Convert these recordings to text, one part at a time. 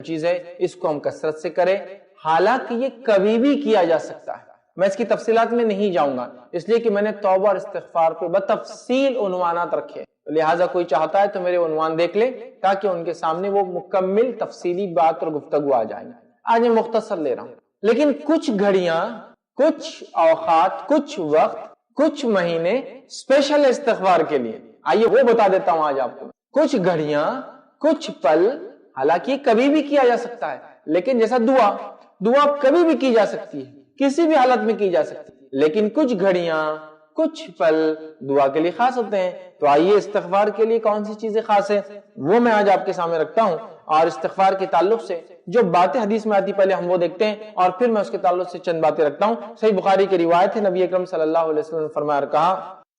چیز ہے اس کو ہم کثرت سے کریں، حالانکہ یہ کبھی بھی کیا جا سکتا ہے۔ میں اس کی تفصیلات میں نہیں جاؤں گا اس لیے کہ میں نے توبہ اور استغفار پہ بتفصیل عنوانات رکھے، لہٰذا کوئی چاہتا ہے تو میرے عنوان دیکھ لے تاکہ ان کے سامنے وہ مکمل تفصیلی بات اور گفتگو آ جائے۔ آج میں مختصر لے رہا ہوں، لیکن کچھ گھڑیاں، کچھ اوقات، کچھ وقت، کچھ مہینے اسپیشل استغفار کے لیے، آئیے وہ بتا دیتا ہوں آج آپ کو۔ کچھ گھڑیاں، کچھ پل، حالانکہ کبھی بھی کیا جا سکتا ہے، لیکن جیسا دعا کبھی بھی کی جا سکتی ہے، کسی بھی حالت میں کی جا سکتی ہے، لیکن کچھ گھڑیاں، کچھ پل دعا کے لیے خاص ہوتے ہیں۔ تو آئیے استغفار کے لیے کون سی چیزیں خاص ہیں وہ میں آج آپ کے سامنے رکھتا ہوں، اور استغفار کے تعلق سے جو باتیں حدیث میں آتی پہلے ہم وہ دیکھتے ہیں، اور پھر میں اس کے تعلق سے چند باتیں رکھتا ہوں۔ صحیح بخاری کی روایت ہے، نبی اکرم صلی اللہ علیہ وسلم نے فرمایا اور کہا،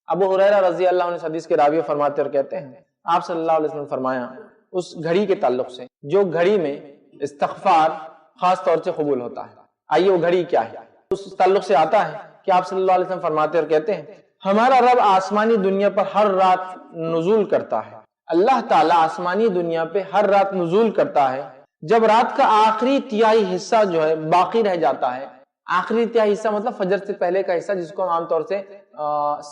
ابو ہریرہ رضی اللہ عنہ اس حدیث کے راوی فرماتے اور کہتے ہیں، آپ صلی اللہ علیہ وسلم نے فرمایا اس گھڑی کے تعلق سے جو گھڑی میں استغفار خاص طور سے قبول ہوتا ہے۔ آئیے وہ گھڑی کیا ہے؟ اس تعلق سے آتا ہے کہ آپ صلی اللہ علیہ وسلم فرماتے اور کہتے ہیں، ہمارا رب آسمانی دنیا پر ہر رات نزول کرتا ہے۔ اللہ تعالیٰ آسمانی دنیا پہ ہر رات نزول کرتا ہے، جب رات کا آخری تہائی حصہ جو ہے باقی رہ جاتا ہے۔ آخری تہائی حصہ مطلب فجر سے پہلے کا حصہ، جس کو ہم عام طور سے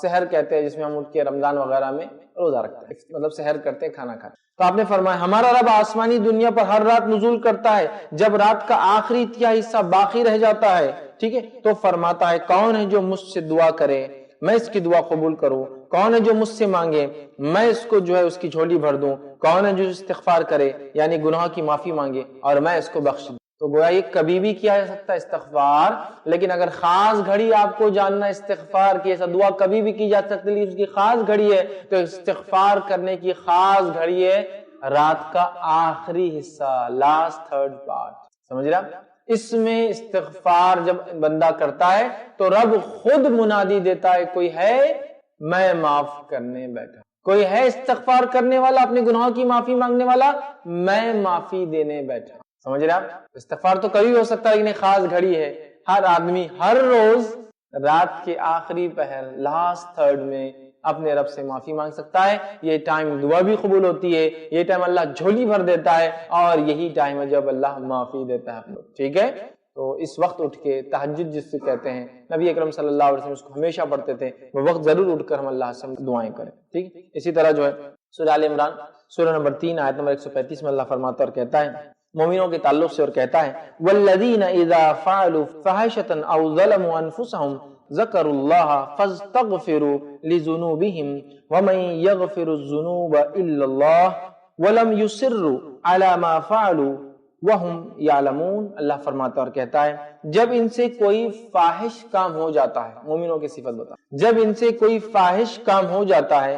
سحر کہتے ہیں، جس میں ہم اٹھ کے رمضان وغیرہ میں روزہ رکھتے ہیں، مطلب سحر کرتے ہیں، کھانا کھاتے ہیں۔ تو آپ نے فرمایا ہمارا رب آسمانی دنیا پر ہر رات نزول کرتا ہے جب رات کا آخری تہائی حصہ باقی رہ جاتا ہے، ٹھیک ہے؟ تو فرماتا ہے کون ہے جو مجھ سے دعا کرے میں اس کی دعا قبول کروں، کون ہے جو مجھ سے مانگے میں اس کو جو ہے اس کی جھولی بھر دوں، کون ہے جو استغفار کرے یعنی گناہ کی معافی مانگے اور میں اس کو بخش دوں۔ تو گویا یہ کبھی بھی کیا جا سکتا ہے استغفار، لیکن اگر خاص گھڑی آپ کو جاننا استغفار کی، ایسا دعا کبھی بھی کی جا سکتی ہے اس کی خاص گھڑی ہے، تو استغفار کرنے کی خاص گھڑی ہے رات کا آخری حصہ، لاسٹ تھرڈ پارٹ، سمجھ رہے آپ؟ اس میں استغفار جب بندہ کرتا ہے تو رب خود منادی دیتا ہے، کوئی ہے میں معاف کرنے بیٹھا، کوئی ہے استغفار کرنے والا، اپنے گناہوں کی معافی مانگنے والا، میں معافی دینے بیٹھا۔ سمجھ رہے آپ؟ استغفار تو کبھی ہو سکتا ہے لیکن خاص گھڑی ہے، ہر آدمی ہر روز رات کے آخری پہر، لاسٹ تھرڈ میں اپنے رب سے معافی مانگ سکتا ہے۔ یہ ٹائم دعا بھی قبول ہوتی ہے، یہ ٹائم اللہ جھولی بھر دیتا ہے، اور یہی ٹائم ہے جب اللہ معافی دیتا ہے۔ ٹھیک ہے؟ تو اس وقت اٹھ کے تہجد جس سے کہتے ہیں، نبی اکرم صلی اللہ علیہ وسلم اس کو ہمیشہ پڑھتے تھے، وہ وقت ضرور اٹھ کر ہم اللہ سے دعائیں کریں۔ ٹھیک؟ اسی طرح جو ہے سورہ آل عمران سورہ نمبر 3 آیت نمبر 135 میں اللہ فرماتا اور کہتا ہے مومنوں کے تعلق سے، اور کہتا ہے والذین اذا فعلوا فاحشۃ او ظلموا انفسهم ذکروا اللہ فاستغفروا لذنوبهم ومن یغفر الذنوب الا اللہ ولم یصروا علی ما فعلوا وہم یعلمون۔ اللہ فرماتا اور کہتا ہے جب ان سے کوئی فاحش کام ہو جاتا ہے، مومنوں کی صفت بتا، جب ان سے کوئی فاحش کام ہو جاتا ہے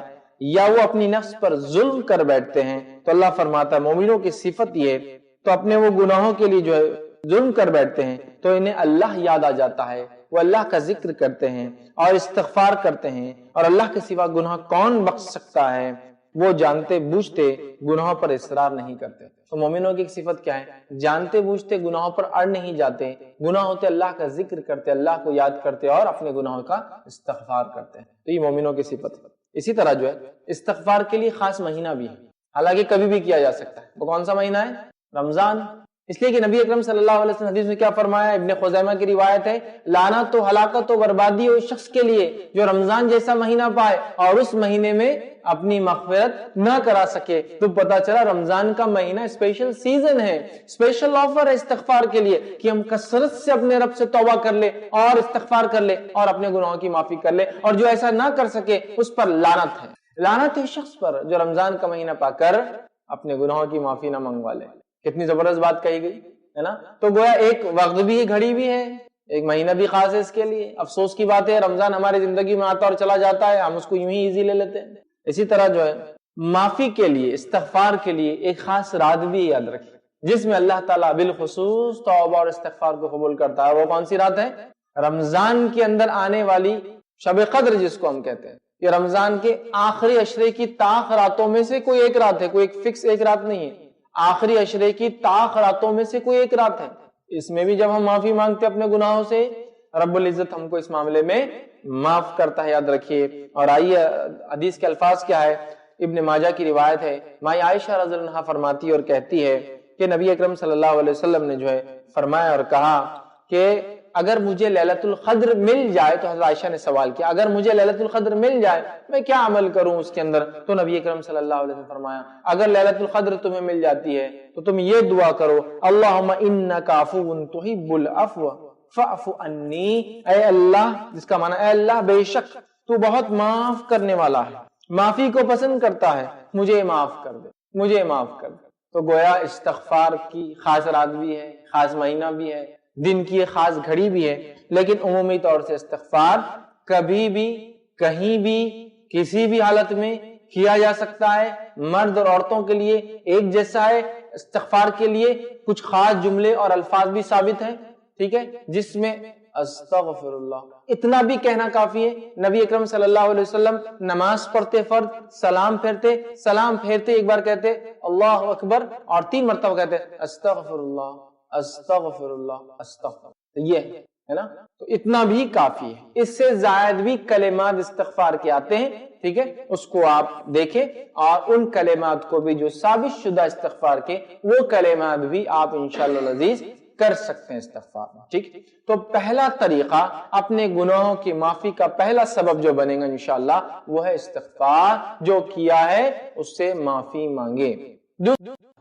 یا وہ اپنی نفس پر ظلم کر بیٹھتے ہیں، تو اللہ فرماتا ہے مومنوں کی صفت یہ، تو اپنے وہ گناہوں کے لیے جو ہے ظلم کر بیٹھتے ہیں تو انہیں اللہ یاد آ جاتا ہے، وہ اللہ کا ذکر کرتے ہیں اور استغفار کرتے ہیں، اور اللہ کے سوا گناہ کون بخش سکتا ہے، وہ جانتے بوجھتے گناہوں پر اصرار نہیں کرتے۔ تو مومنوں کی صفت کیا ہے؟ جانتے بوجھتے گناہوں پر اڑ نہیں جاتے، گناہ ہوتے اللہ کا ذکر کرتے، اللہ کو یاد کرتے اور اپنے گناہوں کا استغفار کرتے ہیں۔ تو یہ مومنوں کی صفت ہے۔ اسی طرح جو ہے استغفار کے لیے خاص مہینہ بھی ہے، حالانکہ کبھی بھی کیا جا سکتا ہے۔ وہ کون سا مہینہ ہے؟ رمضان۔ اس لیے کہ نبی اکرم صلی اللہ علیہ وسلم حدیث میں کیا فرمایا؟ ابن خزیمہ کی روایت ہے، لعنت و ہلاکت و بربادی اس شخص کے لیے جو رمضان جیسا مہینہ پائے اور اس مہینے میں اپنی مغفرت نہ کرا سکے۔ تو پتا چلا رمضان کا مہینہ اسپیشل سیزن ہے، اسپیشل آفر ہے استغفار کے لیے کہ ہم کثرت سے اپنے رب سے توبہ کر لے اور استغفار کر لے اور اپنے گناہوں کی معافی کر لے، اور جو ایسا نہ کر سکے اس پر لعنت ہے۔ لعنت ہے شخص پر جو رمضان کا مہینہ پا کر اپنے گناہوں کی معافی نہ منگوا لے۔ کتنی زبردست بات کہی گئی ہے نا؟ تو گویا ایک وقت بھی گھڑی بھی ہے، ایک مہینہ بھی خاص ہے اس کے لیے۔ افسوس کی بات ہے رمضان ہماری زندگی میں آتا اور چلا جاتا ہے، ہم اس کو یوں ہی ایزی لے لیتے ہیں۔ اسی طرح جو ہے معافی کے لیے، استغفار کے لیے ایک خاص رات بھی یاد رکھیں جس میں اللہ تعالیٰ بالخصوص توبہ اور استغفار کو قبول کرتا ہے۔ وہ کون سی رات ہے؟ رمضان کے اندر آنے والی شب قدر جس کو ہم کہتے ہیں۔ یہ رمضان کے آخری عشرے کی طاق راتوں میں سے کوئی ایک رات ہے، کوئی ایک فکس ایک رات نہیں ہے، آخری عشرے کی طاق راتوں میں سے کوئی ایک رات ہے۔ اس میں بھی جب ہم معافی مانگتے اپنے گناہوں سے، رب العزت ہم کو اس معاملے میں معاف کرتا ہے، یاد رکھیے۔ اور آئیے حدیث کے الفاظ کیا ہے؟ ابن ماجہ کی روایت ہے، مائی عائشہ رضی اللہ عنہا فرماتی اور کہتی ہے کہ نبی اکرم صلی اللہ علیہ وسلم نے جو ہے فرمایا اور کہا کہ اگر مجھے لیلۃ القدر مل جائے، تو حضرت عائشہ نے سوال کیا اگر مجھے لیلۃ القدر مل جائے میں کیا عمل کروں اس کے اندر؟ تو نبی اکرم صلی اللہ علیہ وسلم فرمایا اگر لیلۃ القدر تمہیں مل جاتی ہے تو تم یہ دعا کرو، اللہم انک عفو تحب العفو فاعف عنی، اے اللہ، جس کا معنی اے اللہ بے شک تو بہت معاف کرنے والا ہے، معافی کو پسند کرتا ہے، مجھے معاف کر دے، مجھے معاف کر دے۔ تو گویا استغفار کی خاص رات بھی ہے، خاص مہینہ بھی ہے، دن کی ایک خاص گھڑی بھی ہے، لیکن عمومی طور سے استغفار کبھی بھی کہیں بھی کسی بھی حالت میں کیا جا سکتا ہے۔ مرد اور عورتوں کے لیے ایک جیسا ہے۔ استغفار کے لیے کچھ خاص جملے اور الفاظ بھی ثابت ہیں، ٹھیک ہے، جس میں استغفر اللہ اتنا بھی کہنا کافی ہے۔ نبی اکرم صلی اللہ علیہ وسلم نماز پڑھتے فرض سلام پھیرتے ایک بار کہتے اللہ اکبر اور 3 مرتبہ کہتے استغفر اللہ استغفر اللہ استغفر، یہ ہے نا، تو اتنا بھی کافی ہے۔ اس سے زائد بھی کلمات استغفار کے آتے ہیں، ٹھیک ہے، اس کو آپ دیکھیں، اور ان کلمات کو بھی جو ثابت شدہ استغفار کے، وہ کلمات بھی آپ انشاءاللہ العزیز کر سکتے ہیں استغفار میں، ٹھیک۔ تو پہلا طریقہ اپنے گناہوں کی معافی کا پہلا سبب جو بنے گا انشاءاللہ وہ ہے استغفار، جو کیا ہے اس سے معافی مانگے۔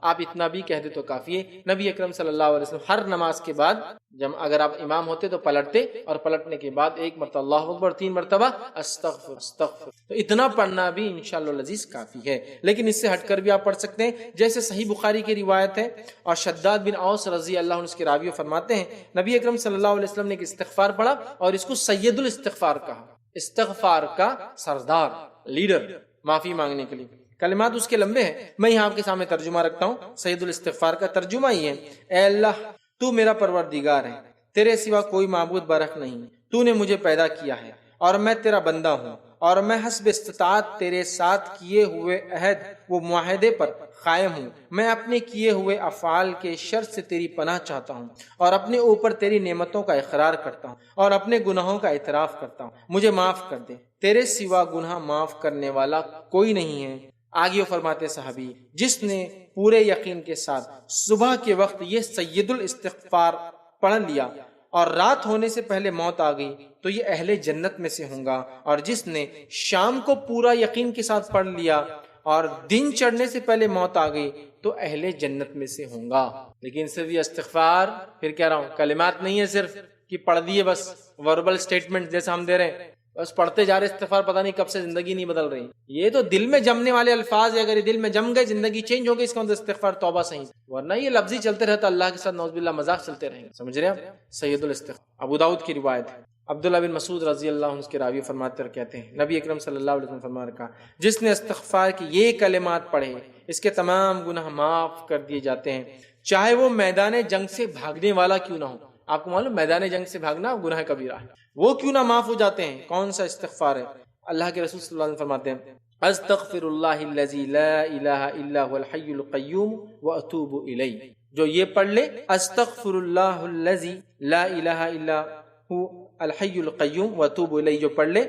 آپ اتنا بھی کہہ دے تو کافی ہے۔ نبی اکرم صلی اللہ علیہ وسلم ہر نماز کے بعد جب اگر آپ امام ہوتے تو پلٹتے، اور پلٹنے کے بعد 1 مرتبہ اللہ اکبر 3 مرتبہ استغفر استغفر، تو اتنا پڑھنا بھی انشاءاللہ العزیز کافی ہے۔ لیکن اس سے ہٹ کر بھی آپ پڑھ سکتے ہیں، جیسے صحیح بخاری کی روایت ہے، اور شداد بن اوس رضی اللہ عنہ اس کے راوی فرماتے ہیں نبی اکرم صلی اللہ علیہ وسلم نے ایک استغفار پڑھا اور اس کو سید الاستغفار کہا، استغفار کا سردار، لیڈر، معافی مانگنے کے لیے۔ کلمات اس کے لمبے ہیں، میں یہاں آپ کے سامنے ترجمہ رکھتا ہوں۔ سید الاستغفار کا ترجمہ ہی ہے، اے اللہ تو میرا پروردگار ہے، تیرے سوا کوئی معبود برحق نہیں، تو نے مجھے پیدا کیا ہے اور میں تیرا بندہ ہوں، اور میں حسب استطاعت تیرے ساتھ کیے ہوئے عہد و معاہدے پر قائم ہوں۔ میں اپنے کیے ہوئے افعال کے شر سے تیری پناہ چاہتا ہوں، اور اپنے اوپر تیری نعمتوں کا اقرار کرتا ہوں، اور اپنے گناہوں کا اعتراف کرتا ہوں، مجھے معاف کر دے، تیرے سوا گناہ معاف کرنے والا کوئی نہیں ہے۔ آگے وہ فرماتے صحابی، جس نے پورے یقین کے ساتھ صبح کے وقت یہ سید الاستغفار پڑھ لیا اور رات ہونے سے پہلے موت آ گئی تو یہ اہل جنت میں سے ہوں گا، اور جس نے شام کو پورا یقین کے ساتھ پڑھ لیا اور دن چڑھنے سے پہلے موت آ گئی تو اہل جنت میں سے ہوں گا۔ لیکن صرف یہ استغفار، پھر کہہ رہا ہوں، کلمات نہیں ہے صرف کہ پڑھ دیے بس، وربل سٹیٹمنٹ جیسا ہم دے رہے ہیں، بس پڑھتے جا رہے استغفار، پتہ نہیں کب سے زندگی نہیں بدل رہی۔ یہ تو دل میں جمنے والے الفاظ ہے، اگر یہ دل میں جم گئے زندگی چینج ہو گئی، اس کا مطلب استغفار توبہ صحیح، ورنہ یہ لفظی چلتے رہتا اللہ کے ساتھ نعوذ باللہ مذاق چلتے رہیں گے، سمجھ رہے ہیں آپ؟ سید الاستغفار ابو داؤد کی روایت ہے، عبداللہ بن مسعود رضی اللہ عنہ اس کے راوی فرماتے اور کہتے ہیں نبی اکرم صلی اللہ علیہ وسلم فرما رکھا، جس نے استغفار کی یہ کلمات پڑھے اس کے تمام گناہ معاف کر دیے جاتے ہیں، چاہے وہ میدان جنگ سے بھاگنے والا کیوں نہ ہو۔ آپ کو معلوم میدان جنگ سے بھاگنا گناہ کبیرہ ہے، وہ کیوں نہ معاف ہو جاتے ہیں۔ کون سا استغفار ہے؟ اللہ کے رسول صلی اللہ علیہ وسلم فرماتے ہیں استغفر اللہ الذی لا الہ الا هو الحی القیوم واتوب الیہ، جو یہ پڑھ لے استغفر اللہ الذی لا الہ الا هو الحی القیوم واتوب الیہ، جو پڑھ لے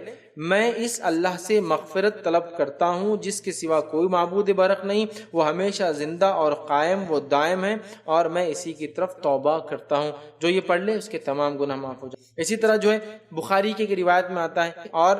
میں اس اللہ سے مغفرت طلب کرتا ہوں جس کے سوا کوئی معبود برحق نہیں، وہ ہمیشہ زندہ اور قائم وہ دائم ہے، اور میں اسی کی طرف توبہ کرتا ہوں، جو یہ پڑھ لے اس کے تمام گناہ معاف ہو جائیں۔ اسی طرح جو ہے بخاری کی ایک روایت میں آتا ہے، اور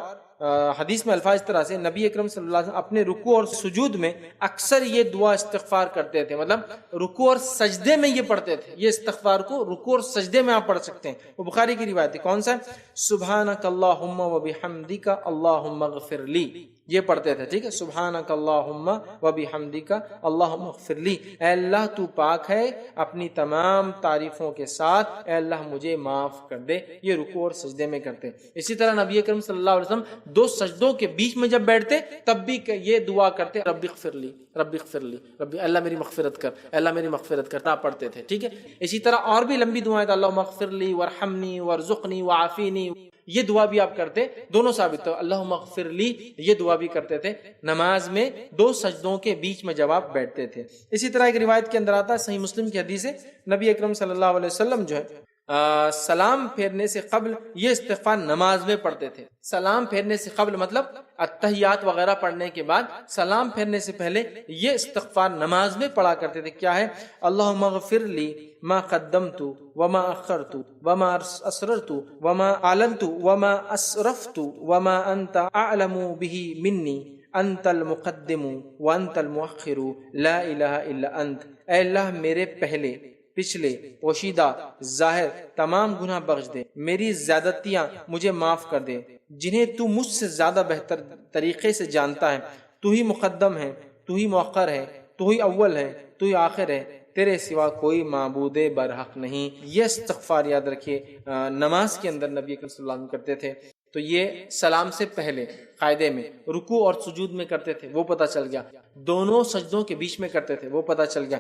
حدیث میں الفاظ اس طرح سے نبی اکرم صلی اللہ علیہ وسلم اپنے رکوع اور سجود میں اکثر یہ دعا استغفار کرتے تھے، مطلب رکوع اور سجدے میں یہ پڑھتے تھے، یہ استغفار کو رکوع اور سجدے میں آپ پڑھ سکتے ہیں۔ وہ بخاری کی روایت ہے، کون سا ہے؟ سبحانک اللہم وبحمدک اللہم اغفر لی، یہ پڑھتے تھے، ٹھیک ہے، سبحانک اللہم وبحمدک اللہم اغفر لی، اے اللہ تو پاک ہے اپنی تمام تعریفوں کے ساتھ، اے اللہ مجھے معاف کر دے، یہ رکوع اور سجدے میں کرتے۔ اسی طرح نبی اکرم صلی اللہ علیہ وسلم 2 سجدوں کے بیچ میں جب بیٹھتے تب بھی یہ دعا کرتے، رب اغفر لی رب اغفر لی رب، اللہ میری مغفرت کر، اللہ میری مغفرت کرنا پڑھتے تھے، ٹھیک ہے۔ اسی طرح اور بھی لمبی دعائیں، اللہم اغفر لی وارحمنی وارزقنی وعافینی، یہ دعا بھی آپ کرتے، دونوں ثابت ہو، اللہم اغفر لی، یہ دعا بھی کرتے تھے نماز میں 2 سجدوں کے بیچ میں جب آپ بیٹھتے تھے۔ اسی طرح ایک روایت کے اندر آتا ہے، صحیح مسلم کی حدیث ہے، نبی اکرم صلی اللہ علیہ وسلم جو ہے سلام پھیرنے سے قبل یہ استغفار نماز میں پڑھتے تھے. سلام پھیرنے سے قبل مطلب التحیات وغیرہ پڑھنے کے بعد سلام پھیرنے سے پہلے یہ استغفار نماز میں پڑھا کرتے تھے. کیا ہے؟ اللہم اغفر لی ما قدمت وما اخرت وما اسررت وما اعلنت وما اسرفت وما انت اعلم به منی انت المقدم وانت المؤخر لا الہ الا انت. اے اللہ میرے پہلے پچھلے پوشیدہ ظاہر تمام گناہ بخش دے، میری زیادتیاں مجھے معاف کر دے جنہیں تو مجھ سے زیادہ بہتر طریقے سے جانتا ہے. تو ہی مقدم ہے، تو ہی مؤخر ہے، تو ہی اول ہے، تو ہی آخر ہے، تیرے سوا کوئی معبود برحق نہیں. یہ استغفار یاد رکھیے نماز کے اندر نبی اکرم صلی اللہ علیہ وسلم کرتے تھے. تو یہ سلام سے پہلے قاعدے میں رکوع اور سجود میں کرتے تھے، وہ پتہ چل گیا. دونوں سجدوں کے بیچ میں کرتے تھے، وہ پتہ چل گیا.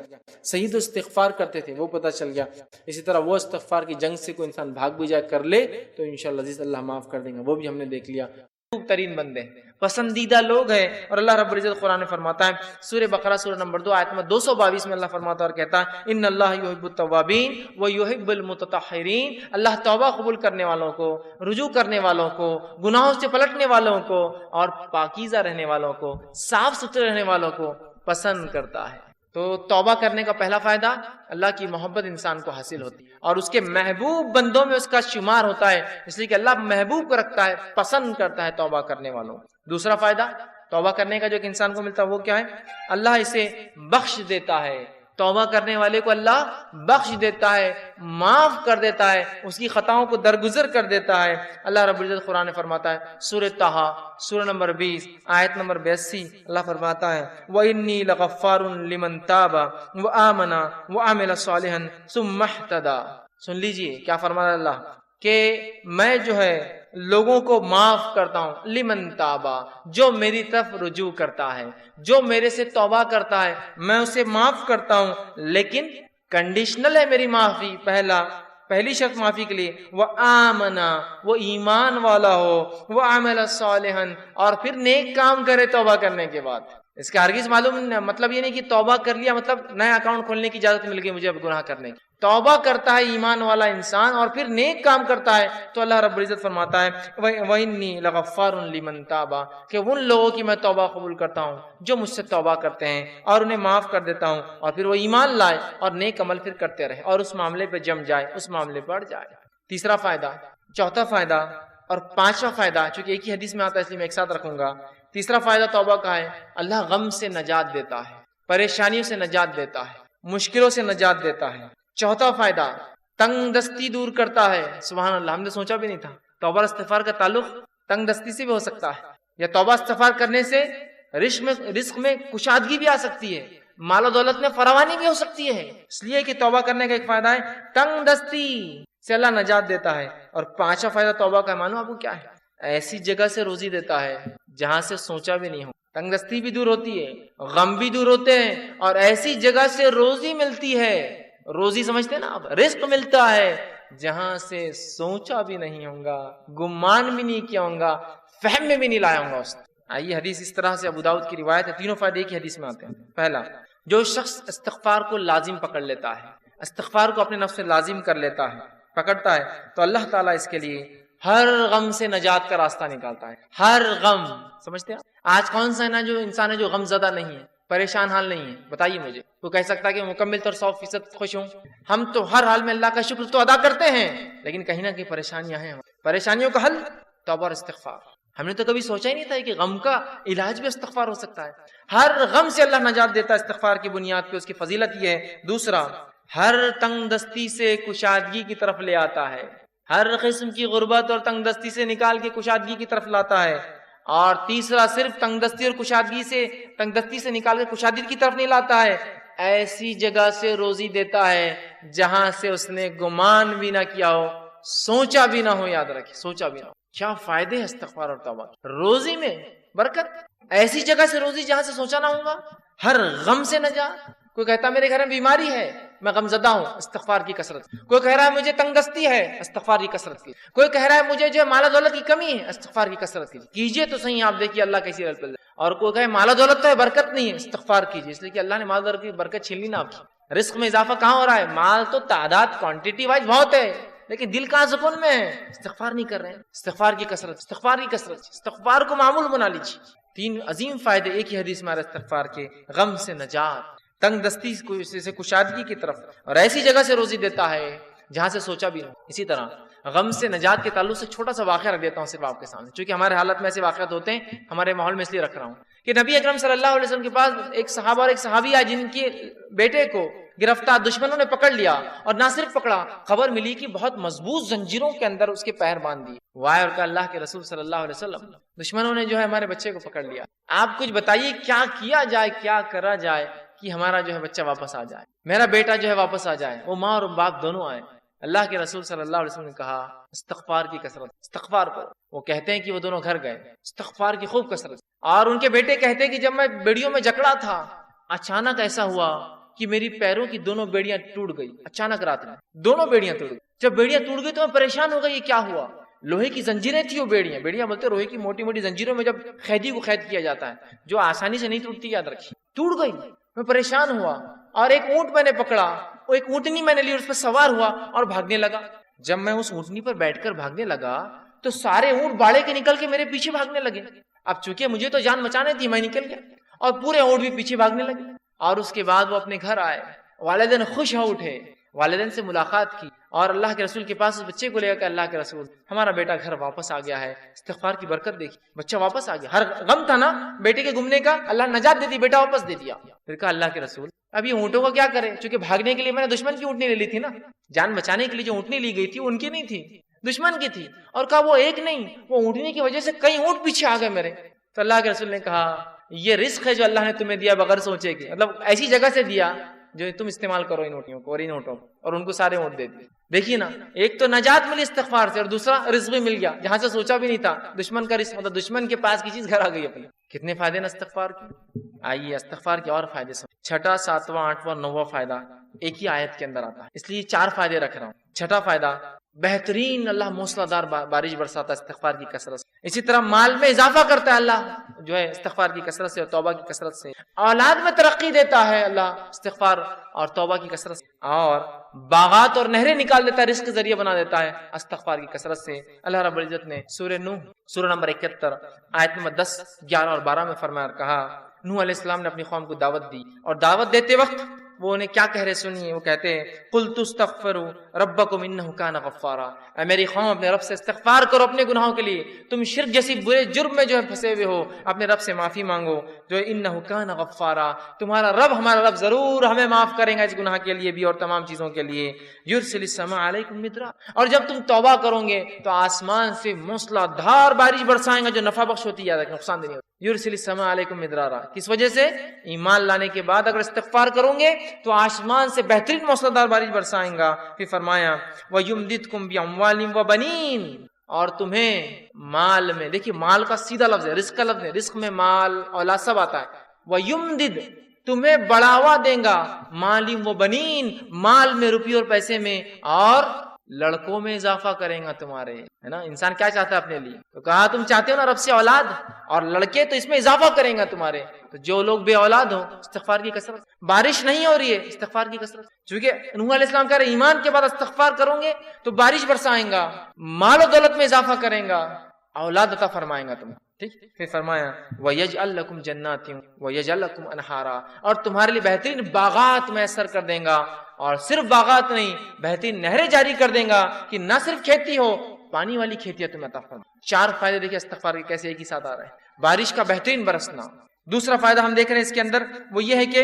سعید استغفار کرتے تھے، وہ پتہ چل گیا. اسی طرح وہ استغفار کی جنگ سے کوئی انسان بھاگ بھی جائے کر لے تو انشاءاللہ عزیز اللہ معاف کر دیں گے، وہ بھی ہم نے دیکھ لیا. ترین بندے پسندیدہ لوگ ہیں. اور اللہ رب العزت قرآن میں فرماتا ہے سورہ بقرہ سورہ نمبر 2 آیت نمبر 222 میں اللہ فرماتا ہے اور کہتا ہے ان اللہ یحب التوابین و یحب المتطہرین. اللہ توبہ قبول کرنے والوں کو، رجوع کرنے والوں کو، گناہوں سے پلٹنے والوں کو اور پاکیزہ رہنے والوں کو، صاف ستھرے رہنے والوں کو پسند کرتا ہے. تو توبہ کرنے کا پہلا فائدہ اللہ کی محبت انسان کو حاصل ہوتی ہے اور اس کے محبوب بندوں میں اس کا شمار ہوتا ہے، اس لیے کہ اللہ محبوب کو رکھتا ہے، پسند کرتا ہے توبہ کرنے والوں. دوسرا فائدہ توبہ کرنے کا جو کہ انسان کو ملتا ہے وہ کیا ہے؟ اللہ اسے بخش دیتا ہے. توبہ کرنے والے کو اللہ بخش دیتا ہے، معاف کر دیتا ہے، اس کی خطاؤں کو درگزر کر دیتا ہے. اللہ رب العزت قرآن فرماتا ہے سورہ طٰہٰ سورہ نمبر 20 آیت نمبر 82 اللہ فرماتا ہے وَإِنِّي لَغَفَّارٌ لِمَن تَابَ وَآمَنَ وَعَمِلَ صَالِحًا ثُمَّ اهْتَدَىٰ. سن لیجئے کیا فرماتا اللہ کہ میں جو ہے لوگوں کو معاف کرتا ہوں. لمن تابا، جو میری طرف رجوع کرتا ہے، جو میرے سے توبہ کرتا ہے میں اسے معاف کرتا ہوں، لیکن کنڈیشنل ہے میری معافی. پہلی شرط معافی کے لیے وہ آمنا، وہ ایمان والا ہو، وہ عمل صالحا، اور پھر نیک کام کرے توبہ کرنے کے بعد. اس کا ہرگز معلوم مطلب یہ نہیں کہ توبہ کر لیا مطلب نیا اکاؤنٹ کھولنے کی اجازت مل گئی مجھے اب گناہ کرنے کی. توبہ کرتا ہے ایمان والا انسان اور پھر نیک کام کرتا ہے تو اللہ رب العزت فرماتا ہے وَإِنِّي لَغَفَّارٌ لِمَن تَابَ، کہ ان لوگوں کی میں توبہ قبول کرتا ہوں جو مجھ سے توبہ کرتے ہیں اور انہیں معاف کر دیتا ہوں اور پھر وہ ایمان لائے اور نیک عمل پھر کرتے رہے اور اس معاملے پہ جم جائے، اس معاملے پہ اڑ جائے. تیسرا فائدہ، چوتھا فائدہ اور پانچواں فائدہ چونکہ ایک ہی حدیث میں آتا ہے اس لیے میں ایک ساتھ رکھوں گا. تیسرا فائدہ توبہ کا ہے اللہ غم سے نجات دیتا ہے، پریشانیوں سے نجات دیتا ہے، مشکلوں سے نجات دیتا ہے. چوتھا فائدہ تنگ دستی دور کرتا ہے. سبحان اللہ، ہم نے سوچا بھی نہیں تھا توبہ استغفار کا تعلق تنگ دستی سے بھی ہو سکتا ہے، یا توبہ استغفار کرنے سے رزق میں کشادگی بھی آ سکتی ہے، مال و دولت میں فراوانی بھی ہو سکتی ہے. اس لیے کہ توبہ کرنے کا ایک فائدہ ہے تنگ دستی سے اللہ نجات دیتا ہے. اور پانچواں فائدہ توبہ کا معلوم آپ کو کیا ہے؟ ایسی جگہ سے روزی دیتا ہے جہاں سے سوچا بھی نہیں ہو. تنگ دستی بھی دور ہوتی ہے، غم بھی دور ہوتے ہیں اور ایسی جگہ سے روزی ملتی ہے. روزی سمجھتے ہیں نا آپ، رزق ملتا ہے جہاں سے سوچا بھی نہیں ہوگا، گمان بھی نہیں کیا ہوگا، فہم میں بھی نہیں لایا ہوگا اس نے. آئیے حدیث اس طرح سے ابو داؤد کی روایت ہے. تینوں فائدے ایک ہی حدیث میں آتے ہیں. پہلا، جو شخص استغفار کو لازم پکڑ لیتا ہے، استغفار کو اپنے نفس سے لازم کر لیتا ہے، پکڑتا ہے، تو اللہ تعالیٰ اس کے لیے ہر غم سے نجات کا راستہ نکالتا ہے. ہر غم، سمجھتے ہیں آج کون سا ہے نا جو انسان ہے جو غم زدہ نہیں ہے، پریشان حال نہیں ہے؟ بتائیے مجھے. وہ کہہ سکتا ہے کہ مکمل طور 100% خوش ہوں. ہم تو ہر حال میں اللہ کا شکر تو ادا کرتے ہیں لیکن کہیں نہ کہیں پریشانیاں ہیں. پریشانیوں کا حل توبہ اور استغفار. ہم نے تو کبھی سوچا ہی نہیں تھا کہ غم کا علاج بھی استغفار ہو سکتا ہے. ہر غم سے اللہ نجات دیتا ہے استغفار کی بنیاد پہ. اس کی فضیلت یہ ہے. دوسرا، ہر تنگ دستی سے کشادگی کی طرف لے آتا ہے، ہر قسم کی غربت اور تنگ دستی سے نکال کے کشادگی کی طرف لاتا ہے. اور تیسرا، صرف تنگ دستی اور تنگ دستی سے نکال کے کشادگی کی طرف نہیں لاتا ہے، ایسی جگہ سے روزی دیتا ہے جہاں سے اس نے گمان بھی نہ کیا ہو، سوچا بھی نہ ہو. یاد رکھیں، سوچا بھی نہ ہو. کیا فائدے ہیں استغفار اور توبہ؟ روزی میں برکت، ایسی جگہ سے روزی جہاں سے سوچا نہ ہوگا، ہر غم سے نجات. کوئی کہتا میرے گھر میں بیماری ہے، میں غم زدہ ہوں، استغفار کی کثرت. کوئی کہہ رہا ہے مجھے تنگ دستی ہے، استغفار کی کثرت کی. کوئی کہہ رہا ہے مجھے جو مال و دولت کی کمی ہے، استغفار کی کثرت کیجیے تو صحیح، آپ دیکھیے اللہ کیسی رحمت ہے. اور کوئی کہے مال و دولت تو ہے برکت نہیں ہے، استغفار کیجیے، اس لیے کہ اللہ نے مال و دولت کی برکت چھین لی نا آپ کی. رزق میں اضافہ کہاں ہو رہا ہے؟ مال تو تعداد کوانٹٹی وائز بہت ہے لیکن دل کہاں سکون میں ہے؟ استغفار نہیں کر رہے ہیں. استغفار کی کثرت، استغفار کی کثرت، استغفار کو معمول بنا لیجیے. 3 عظیم فائدے ایک ہی حدیث میں آ رہے استغفار کے. غم سے نجات، تنگ دستی سے کشادگی کی طرف، اور ایسی جگہ سے روزی دیتا ہے جہاں سے سوچا بھی نہ. اسی طرح غم سے نجات کے تعلق سے چھوٹا سا واقعہ رکھ دیتا ہوں صرف آپ کے سامنے، چونکہ ہمارے حالت میں ایسے واقعات ہوتے ہیں، ہمارے ماحول میں اس لیے رکھ رہا ہوں کہ نبی اکرم صلی اللہ علیہ وسلم کے پاس ایک صحابہ اور ایک صحابی آئے جن کے بیٹے کو گرفتار دشمنوں نے پکڑ لیا، اور نہ صرف پکڑا، خبر ملی کہ بہت مضبوط زنجیروں کے اندر اس کے پیر باندھ دیے. وائے اور کہا اللہ کے رسول صلی اللہ علیہ وسلم، دشمنوں نے جو ہے ہمارے بچے کو پکڑ لیا، آپ کچھ بتائیے کیا کیا جائے، کیا کرا جائے کہ ہمارا جو ہے بچہ واپس آ جائے، میرا بیٹا جو ہے واپس آ جائے، وہ ماں اور باپ دونوں آئے. اللہ کے رسول صلی اللہ علیہ وسلم نے کہا استغفار کی کثرت، استغفار کرو. وہ کہتے ہیں کہ وہ دونوں گھر گئے، استغفار کی خوب کثرت. اور ان کے بیٹے کہتے ہیں کہ جب میں بیڑیوں میں جکڑا تھا، اچانک ایسا ہوا کہ میری پیروں کی دونوں بیڑیاں ٹوٹ گئی. اچانک رات میں دونوں بیڑیاں ٹوٹ گئی. جب بیڑیاں ٹوٹ گئی تو میں پریشان ہو گئی، یہ کیا ہوا؟ لوہے کی زنجیریں تھی وہ بیڑیاں بولتے لوہے کی موٹی موٹی زنجیروں میں جب قیدی کو قید کیا جاتا ہے جو آسانی سے نہیں ٹوٹتی، یاد رکھیے. ٹوٹ گئی، میں پریشان ہوا، اور ایک اونٹ میں نے پکڑا، وہ ایک اونٹنی میں نے لی، اس پر سوار ہوا اور بھاگنے لگا. جب میں اس اونٹنی پر بیٹھ کر بھاگنے لگا تو سارے اونٹ باڑے کے نکل کے میرے پیچھے بھاگنے لگے. اب چونکہ مجھے تو جان بچانے تھی، میں نکل گیا، اور پورے اونٹ بھی پیچھے بھاگنے لگے. اور اس کے بعد وہ اپنے گھر آئے، والدین خوش ہو اٹھے، والدین سے ملاقات کی، اور اللہ کے رسول کے پاس اس بچے کو لے کر اللہ کے رسول ہمارا بیٹا گھر واپس آ گیا ہے. استغفار کی برکت دیکھی، بچہ واپس آ گیا. ہر غم تھا نا بیٹے کے گمنے کا، اللہ نجات دے دی، بیٹا واپس دے دیا. پھر کہا اللہ کے رسول اب یہ اونٹوں کو کیا کرے؟ چونکہ بھاگنے کے لیے میں نے دشمن کی اونٹنی لے لی تھی نا، جان بچانے کے لیے جو اونٹنی لی گئی تھی ان کی نہیں تھی، دشمن کی تھی. اور کہا وہ ایک نہیں، وہ اونٹنی کی وجہ سے کئی اونٹ پیچھے آ گئے میرے. تو اللہ کے رسول نے کہا یہ رزق ہے جو اللہ نے تمہیں دیا بغیر سوچے کہ، مطلب ایسی جگہ سے دیا جو تم استعمال کرو ان اونٹیوں کو اور ان اونٹوں کو، اور ان کو سارے اونٹ دے دیے. دیکھیے نا، ایک تو نجات ملی استغفار سے، اور دوسرا رزق بھی مل گیا جہاں سے سوچا بھی نہیں تھا. دشمن کا رزق، مطلب دشمن کے پاس کی چیز گھر آ گئی اپنے. کتنے فائدے نا استغفار کے. آئیے استغفار کے اور فائدے سب. 6واں 7واں 8واں 9واں فائدہ ایک ہی آیت کے اندر آتا ہے، اس لیے 4 فائدے رکھ رہا ہوں. 6واں فائدہ، بہترین اللہ موسلا دار بارش برساتا ہے استغفار کی کثرت سے. اسی طرح مال میں اضافہ کرتا ہے اللہ جو ہے استغفار کی کثرت سے اور توبہ کی کثرت سے. اولاد میں ترقی دیتا ہے اللہ استغفار اور توبہ کی کثرت سے. اور باغات اور نہریں نکال دیتا ہے، رزق ذریعہ بنا دیتا ہے استغفار کی کثرت سے. اللہ رب العزت نے سورہ نوح سورہ نمبر 71 آیت نمبر 10 11 اور 12 میں فرمایا، کہا نوح علیہ السلام نے اپنی قوم کو دعوت دی، اور دعوت دیتے وقت وہ انہیں کیا کہہ رہے سنیے. وہ کہتے ہیں قلت استغفروا ربکم انہ کان غفارا، اے میری قوم اپنے رب سے استغفار کرو اپنے گناہوں کے لیے، تم شرک جیسی برے جرم میں جو ہے پھنسے ہوئے ہو، اپنے رب سے معافی مانگو جو انہ کان غفارا، تمہارا رب ہمارا رب ضرور ہمیں معاف کرے گا اس گناہ کے لیے بھی اور تمام چیزوں کے لیے. یرسل السماء علیکم مدرا، اور جب تم توبہ کرو گے تو آسمان سے موسلا دھار بارش برسائیں گا جو نفع بخش ہوتی ہے، نقصان دہ نہیں ہوتی. یرسل السماء علیکم مدرارا، کس وجہ سے؟ ایمان لانے کے بعد اگر استغفار کرو گے تو آسمان سے بہترین موسلادھار بارش برسائیں گا. پھر فرمایا وَيُمْدِدْكُمْ بِأَمْوَالٍ وَبَنِينَ، اور تمہیں مال میں، دیکھیے مال کا سیدھا لفظ ہے، رزق کا لفظ ہے، رزق میں مال اولاد سب آتا ہے. وَيُمْدِدْ، تمہیں بڑھاوا دیں گا، مالم و بنین، مال میں، روپی اور پیسے میں، اور لڑکوں میں اضافہ کریں گا تمہارے، ہے نا. انسان کیا چاہتا ہے اپنے لیے؟ تو کہا تم چاہتے ہو نا رب سے اولاد اور لڑکے، تو اس میں اضافہ کریں گا تمہارے. تو جو لوگ بے اولاد ہو استغفار کی کثرت. بارش نہیں ہو رہی ہے استغفار کی کثرت، چونکہ نوح علیہ السلام کہہ رہے ایمان کے بعد استغفار کرو گے تو بارش برسائیں گا، مال و دولت میں اضافہ کریں گا، اولاد عطا فرمائیں گا تمہیں. ٹھیک. پھر فرمایا وَيَجْعَلْ لَكُمْ جَنَّاتٍ وَيَجْعَلْ لَكُمْ أَنْهَارًا، اور تمہارے لیے بہترین باغات میسر کر دیں گا، اور صرف باغات نہیں بہترین نہریں جاری کر دیں گا کہ نہ صرف کھیتی ہو، پانی والی کھیتی تمہیں عطا فرمائے. 4 فائدے دیکھیں استغفار کے کیسے ایک ہی ساتھ آ رہے ہیں. بارش کا بہترین برسنا. دوسرا فائدہ ہم دیکھ رہے ہیں اس کے اندر وہ یہ ہے کہ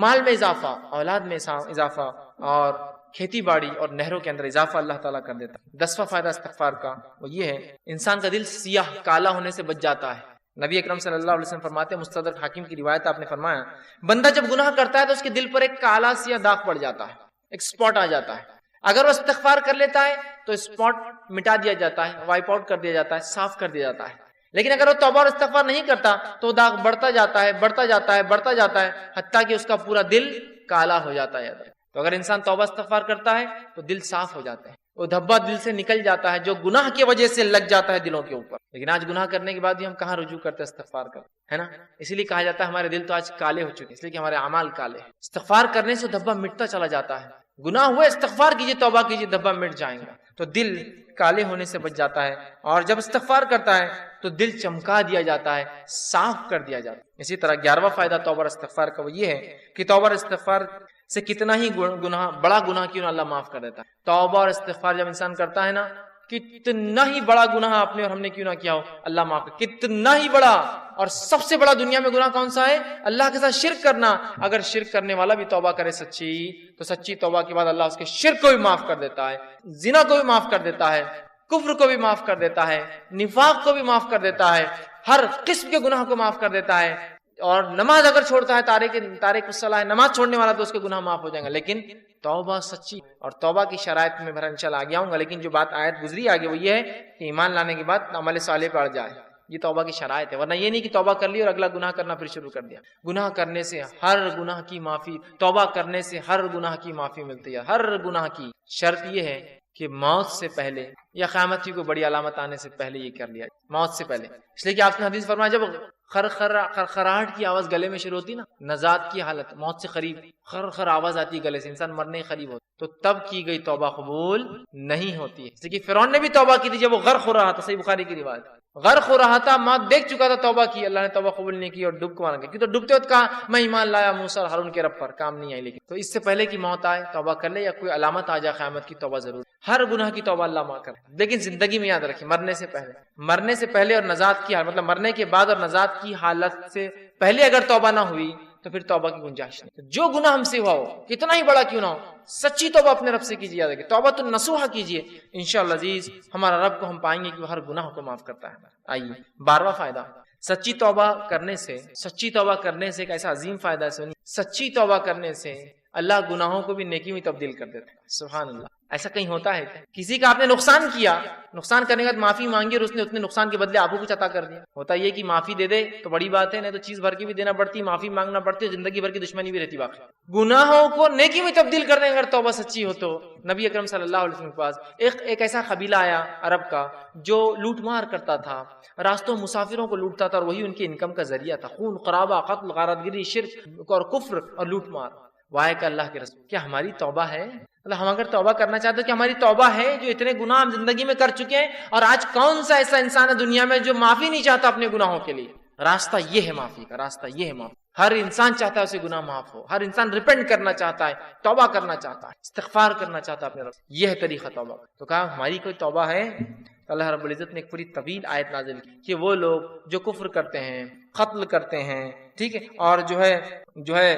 مال میں اضافہ، اولاد میں اضافہ، اور کھیتی باڑی اور نہروں کے اندر اضافہ اللہ تعالیٰ کر دیتا ہے. 10واں فائدہ استغفار کا وہ یہ ہے انسان کا دل سیاہ کالا ہونے سے بچ جاتا ہے. نبی اکرم صلی اللہ علیہ وسلم فرماتے ہیں، مستدرک حاکم کی روایت آپ نے فرمایا، بندہ جب گناہ کرتا ہے تو اس کے دل پر ایک کالا سیاہ داغ پڑ جاتا ہے، ایک اسپاٹ آ جاتا ہے. اگر وہ استغفار کر لیتا ہے تو اسپاٹ مٹا دیا جاتا ہے، وائپ آؤٹ کر دیا جاتا ہے، صاف کر دیا جاتا ہے. لیکن اگر وہ توبہ اور استغفار نہیں کرتا تو داغ بڑھتا جاتا ہے، بڑھتا جاتا ہے، بڑھتا جاتا ہے، حتیٰ کہ اس کا پورا دل کالا ہو جاتا ہے. تو اگر انسان توبہ استغفار کرتا ہے تو دل صاف ہو جاتا ہے، وہ دھبا دل سے نکل جاتا ہے جو گناہ کی وجہ سے لگ جاتا ہے دلوں کے اوپر. لیکن آج گناہ کرنے کے بعد بھی ہم کہاں رجوع کرتے ہیں استغفار کر، ہے نا. اسی لیے کہا جاتا ہے ہمارے دل تو آج کالے ہو چکے، اس لیے کہ ہمارے اعمال کالے ہیں. استغفار کرنے سے دھبا مٹتا چلا جاتا ہے. گناہ ہوئے استغفار کیجیے، توبہ کیجیے، دھبا مٹ جائیں گا. تو دل کالے ہونے سے بچ جاتا ہے، اور جب استغفار کرتا ہے تو دل چمکا دیا جاتا ہے، صاف کر دیا جاتا ہے۔ اسی طرح 11واں فائدہ توبہ اور استغفار کا وہ یہ ہے کہ توبہ اور استغفار سے کتنا ہی گناہ، بڑا گناہ کیوں نہ اللہ معاف کر دیتا ہے۔ توبہ اور استغفار جب انسان کرتا ہے نا، کتنا ہی بڑا گناہ آپ نے اور ہم نے کیوں نہ کیا ہو، اللہ معاف کر، کتنا ہی بڑا۔ اور سب سے بڑا دنیا میں گناہ کون سا ہے؟ اللہ کے ساتھ شرک کرنا۔ اگر شرک کرنے والا بھی توبہ کرے سچی، تو سچی توبہ کے بعد اللہ اس کے شرک کو بھی معاف کر دیتا ہے، زنا کو بھی معاف کر دیتا ہے، کفر کو بھی معاف کر دیتا ہے، نفاق کو بھی معاف کر دیتا ہے، ہر قسم کے گناہ کو معاف کر دیتا ہے۔ اور نماز اگر چھوڑتا ہے، تارک الصلاۃ ہے، نماز چھوڑنے والا، تو اس کے گناہ معاف ہو جائیں گے۔ لیکن توبہ سچی، اور توبہ کی شرائط میں بھرا انشاءاللہ آگے آؤں گا، لیکن جو بات آیت گزری آگے وہ یہ ہے کہ ایمان لانے کے بعد عمل صالح پڑ جائے، یہ توبہ کی شرائط ہے۔ ورنہ یہ نہیں کہ توبہ کر لی اور اگلا گناہ کرنا پھر شروع کر دیا۔ گناہ کرنے سے ہر گناہ کی معافی، توبہ کرنے سے ہر گناہ کی معافی ملتی ہے، ہر گناہ کی۔ شرط یہ ہے کہ موت سے پہلے یا قیامت کی کوئی بڑی علامت آنے سے پہلے یہ کر لیا، موت سے پہلے۔ اس لیے کہ آپ نے حدیث فرمایا، جب خرخراہٹ کی آواز گلے میں شروع ہوتی نا، نزات کی حالت، موت سے قریب خر آواز آتی ہے گلے سے، انسان مرنے قریب ہوتا، تو تب کی گئی توبہ قبول نہیں ہوتی ہے۔ جیسے کہ فرعون نے بھی توبہ کی تھی جب وہ غرق ہو رہا تھا، صحیح بخاری کی روایت، غرق ہو رہا تھا، موت دیکھ چکا تھا، توبہ کی، اللہ نے توبہ قبول نہیں کی اور ڈوب کو مارا گیا، کیونکہ ڈوبتے وقت کہا میں ایمان لایا موسیٰ اور ہارون کے رب پر، کام نہیں آئی۔ لیکن تو اس سے پہلے کہ موت آئے توبہ کر لے، یا کوئی علامت آ جائے قیامت کی، توبہ ضرور، ہر گناہ کی توبہ اللہ معاف کرے۔ لیکن زندگی میں یاد رکھیں، مرنے سے پہلے اور نجات کی حالت، مطلب مرنے کے بعد اور نجات کی حالت سے پہلے اگر توبہ نہ ہوئی تو پھر توبہ کی گنجائش نہیں۔ جو گناہ ہم سے ہوا ہو، کتنا ہی بڑا کیوں نہ ہو، سچی توبہ اپنے رب سے کیجیے، یاد رکھیے توبہ تو نصوحہ کیجیے، انشاءاللہ عزیز ہمارا رب کو ہم پائیں گے کہ وہ ہر گناہ کو معاف کرتا ہے۔ آئیے 12واں فائدہ، سچی توبہ کرنے سے ایک ایسا عظیم فائدہ ہے، سنیے، سچی توبہ کرنے سے اللہ گناہوں کو بھی نیکی میں تبدیل کر دیتا ہے۔ سبحان اللہ، ایسا کہیں ہوتا ہے کیا؟ کسی کا آپ نے نقصان کیا، نقصان کرنے کے بعد معافی مانگی اور اس نے اتنے نقصان کے بدلے آپ کو کچھ عطا کر دیا۔ ہوتا یہ کہ معافی دے دے تو بڑی بات ہے، نہیں تو چیز بھر کے بھی دینا پڑتی، معافی مانگنا پڑتی، زندگی بھر کی دشمنی بھی رہتی باقی۔ گناہوں کو نیکی میں تبدیل کرنے اگر توبہ سچی ہو تو نبی اکرم صلی اللہ علیہ وسلم کے پاس ایک ایسا قبیلہ آیا عرب کا جو لوٹ مار کرتا تھا، راستوں مسافروں کو لوٹتا تھا، اور وہی ان کی انکم کا ذریعہ تھا، خون خرابہ، قتل، غارت گری، شرک اور کفر اور لوٹ مار۔ وائے کہ اللہ کے رسول، کیا ہماری توبہ ہے؟ اللہ، ہم اگر توبہ کرنا چاہتے ہیں کہ ہماری توبہ ہے، جو اتنے گناہ ہم زندگی میں کر چکے ہیں، اور آج کون سا ایسا انسان ہے دنیا میں جو معافی نہیں چاہتا اپنے گناہوں کے لیے؟ راستہ یہ ہے معافی کا، راستہ یہ ہے معافی۔ ہر انسان چاہتا ہے اسے گناہ معاف ہو، ہر انسان ریپینٹ کرنا چاہتا ہے، توبہ کرنا چاہتا ہے، استغفار کرنا چاہتا ہے اپنے رب۔ یہ ہے طریقہ توبہ۔ تو کہا ہماری کوئی توبہ ہے؟ اللہ رب العزت نے ایک پوری طویل آیت نازل کی کہ وہ لوگ جو کفر کرتے ہیں، قتل کرتے ہیں، ٹھیک ہے، اور جو ہے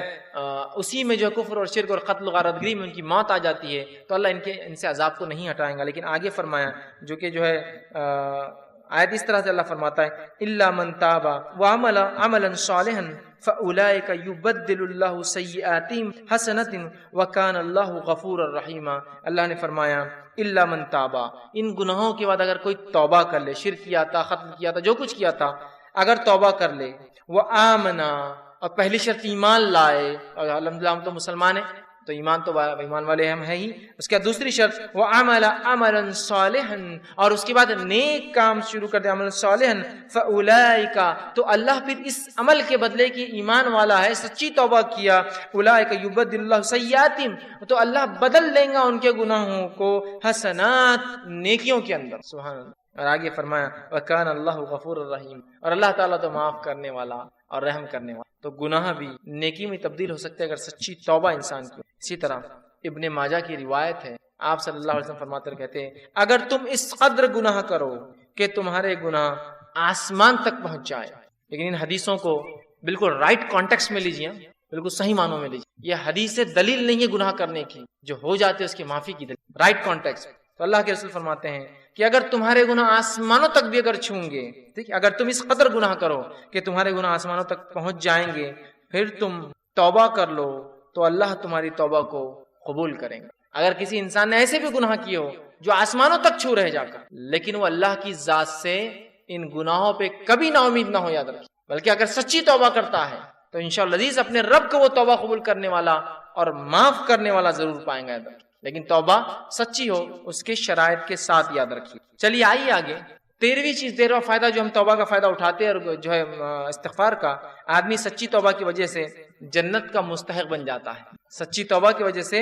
اسی میں جو ہے کفر اور شرک اور قتل و غارت گری میں ان کی موت آ جاتی ہے، تو اللہ ان سے عذاب کو نہیں ہٹائیں گا۔ لیکن آگے فرمایا جو کہ جو ہے آیت اس طرح سے اللہ فرماتا ہے الا من تاب وعمل عملا صالحا فاولئک یبدل اللہ سیئاتہم حسنات وکان اللہ غفورا رحیما۔ اللہ نے فرمایا الا من تاب، ان گناہوں کے بعد اگر کوئی توبہ کر لے، شرک کیا تھا، قتل کیا تھا، جو کچھ کیا تھا، اگر توبہ کر لے، وآمنا، اور پہلی شرط ایمان لائے، اور الحمدللہ ہم تو مسلمان ہیں تو ایمان والے ہم ہیں ہی۔ اس کے بعد دوسری شرط وعمل عملا صالحا، اور اس کے بعد نیک کام شروع کر دے، عمل صالحا، فاولئک، تو اللہ پھر اس عمل کے بدلے کی ایمان والا ہے، سچی توبہ کیا، اولئک یبدل اللہ سیئاتہم، تو اللہ بدل لیں گا ان کے گناہوں کو حسنات، نیکیوں کے اندر۔ سبحان اللہ۔ اور آگے فرمایا وَكَانَ اللَّهُ غَفُورًا الرحیم، اور اللہ تعالیٰ تو معاف کرنے والا اور رحم کرنے والا۔ تو گناہ بھی نیکی میں تبدیل ہو سکتے ہیں اگر سچی توبہ انسان کی۔ اسی طرح ابن ماجہ کی روایت ہے، آپ صلی اللہ علیہ وسلم فرماتے کہتے ہیں اگر تم اس قدر گناہ کرو کہ تمہارے گناہ آسمان تک پہنچ جائے، لیکن ان حدیثوں کو بالکل رائٹ کانٹیکسٹ میں لیجیے، بالکل صحیح معنوں میں لیجیے، یہ حدیث سے دلیل نہیں ہے گناہ کرنے کی، جو ہو جاتے اس کی معافی کی دلیل، رائٹ کانٹیکسٹ۔ تو اللہ کے رسول فرماتے ہیں کہ اگر تمہارے گناہ آسمانوں تک بھی اگر چھوں گے، ٹھیک ہے، اگر تم اس قدر گناہ کرو کہ تمہارے گناہ آسمانوں تک پہنچ جائیں گے، پھر تم توبہ کر لو تو اللہ تمہاری توبہ کو قبول کریں گے۔ اگر کسی انسان نے ایسے بھی گناہ کیے ہو جو آسمانوں تک چھو رہے جا کر، لیکن وہ اللہ کی ذات سے ان گناہوں پہ کبھی نا امید نہ ہو، یاد رکھیں، بلکہ اگر سچی توبہ کرتا ہے تو انشاءاللہ عزیز اپنے رب کو وہ توبہ قبول کرنے والا اور معاف کرنے والا ضرور پائیں گا، یاد رکھیں، لیکن توبہ سچی ہو، اس کے شرائط کے ساتھ، یاد رکھیے۔ چلیے آئیے آگے 13واں فائدہ جو ہم توبہ کا فائدہ اٹھاتے ہیں اور جو ہے استغفار کا، آدمی سچی توبہ کی وجہ سے جنت کا مستحق بن جاتا ہے، سچی توبہ کی وجہ سے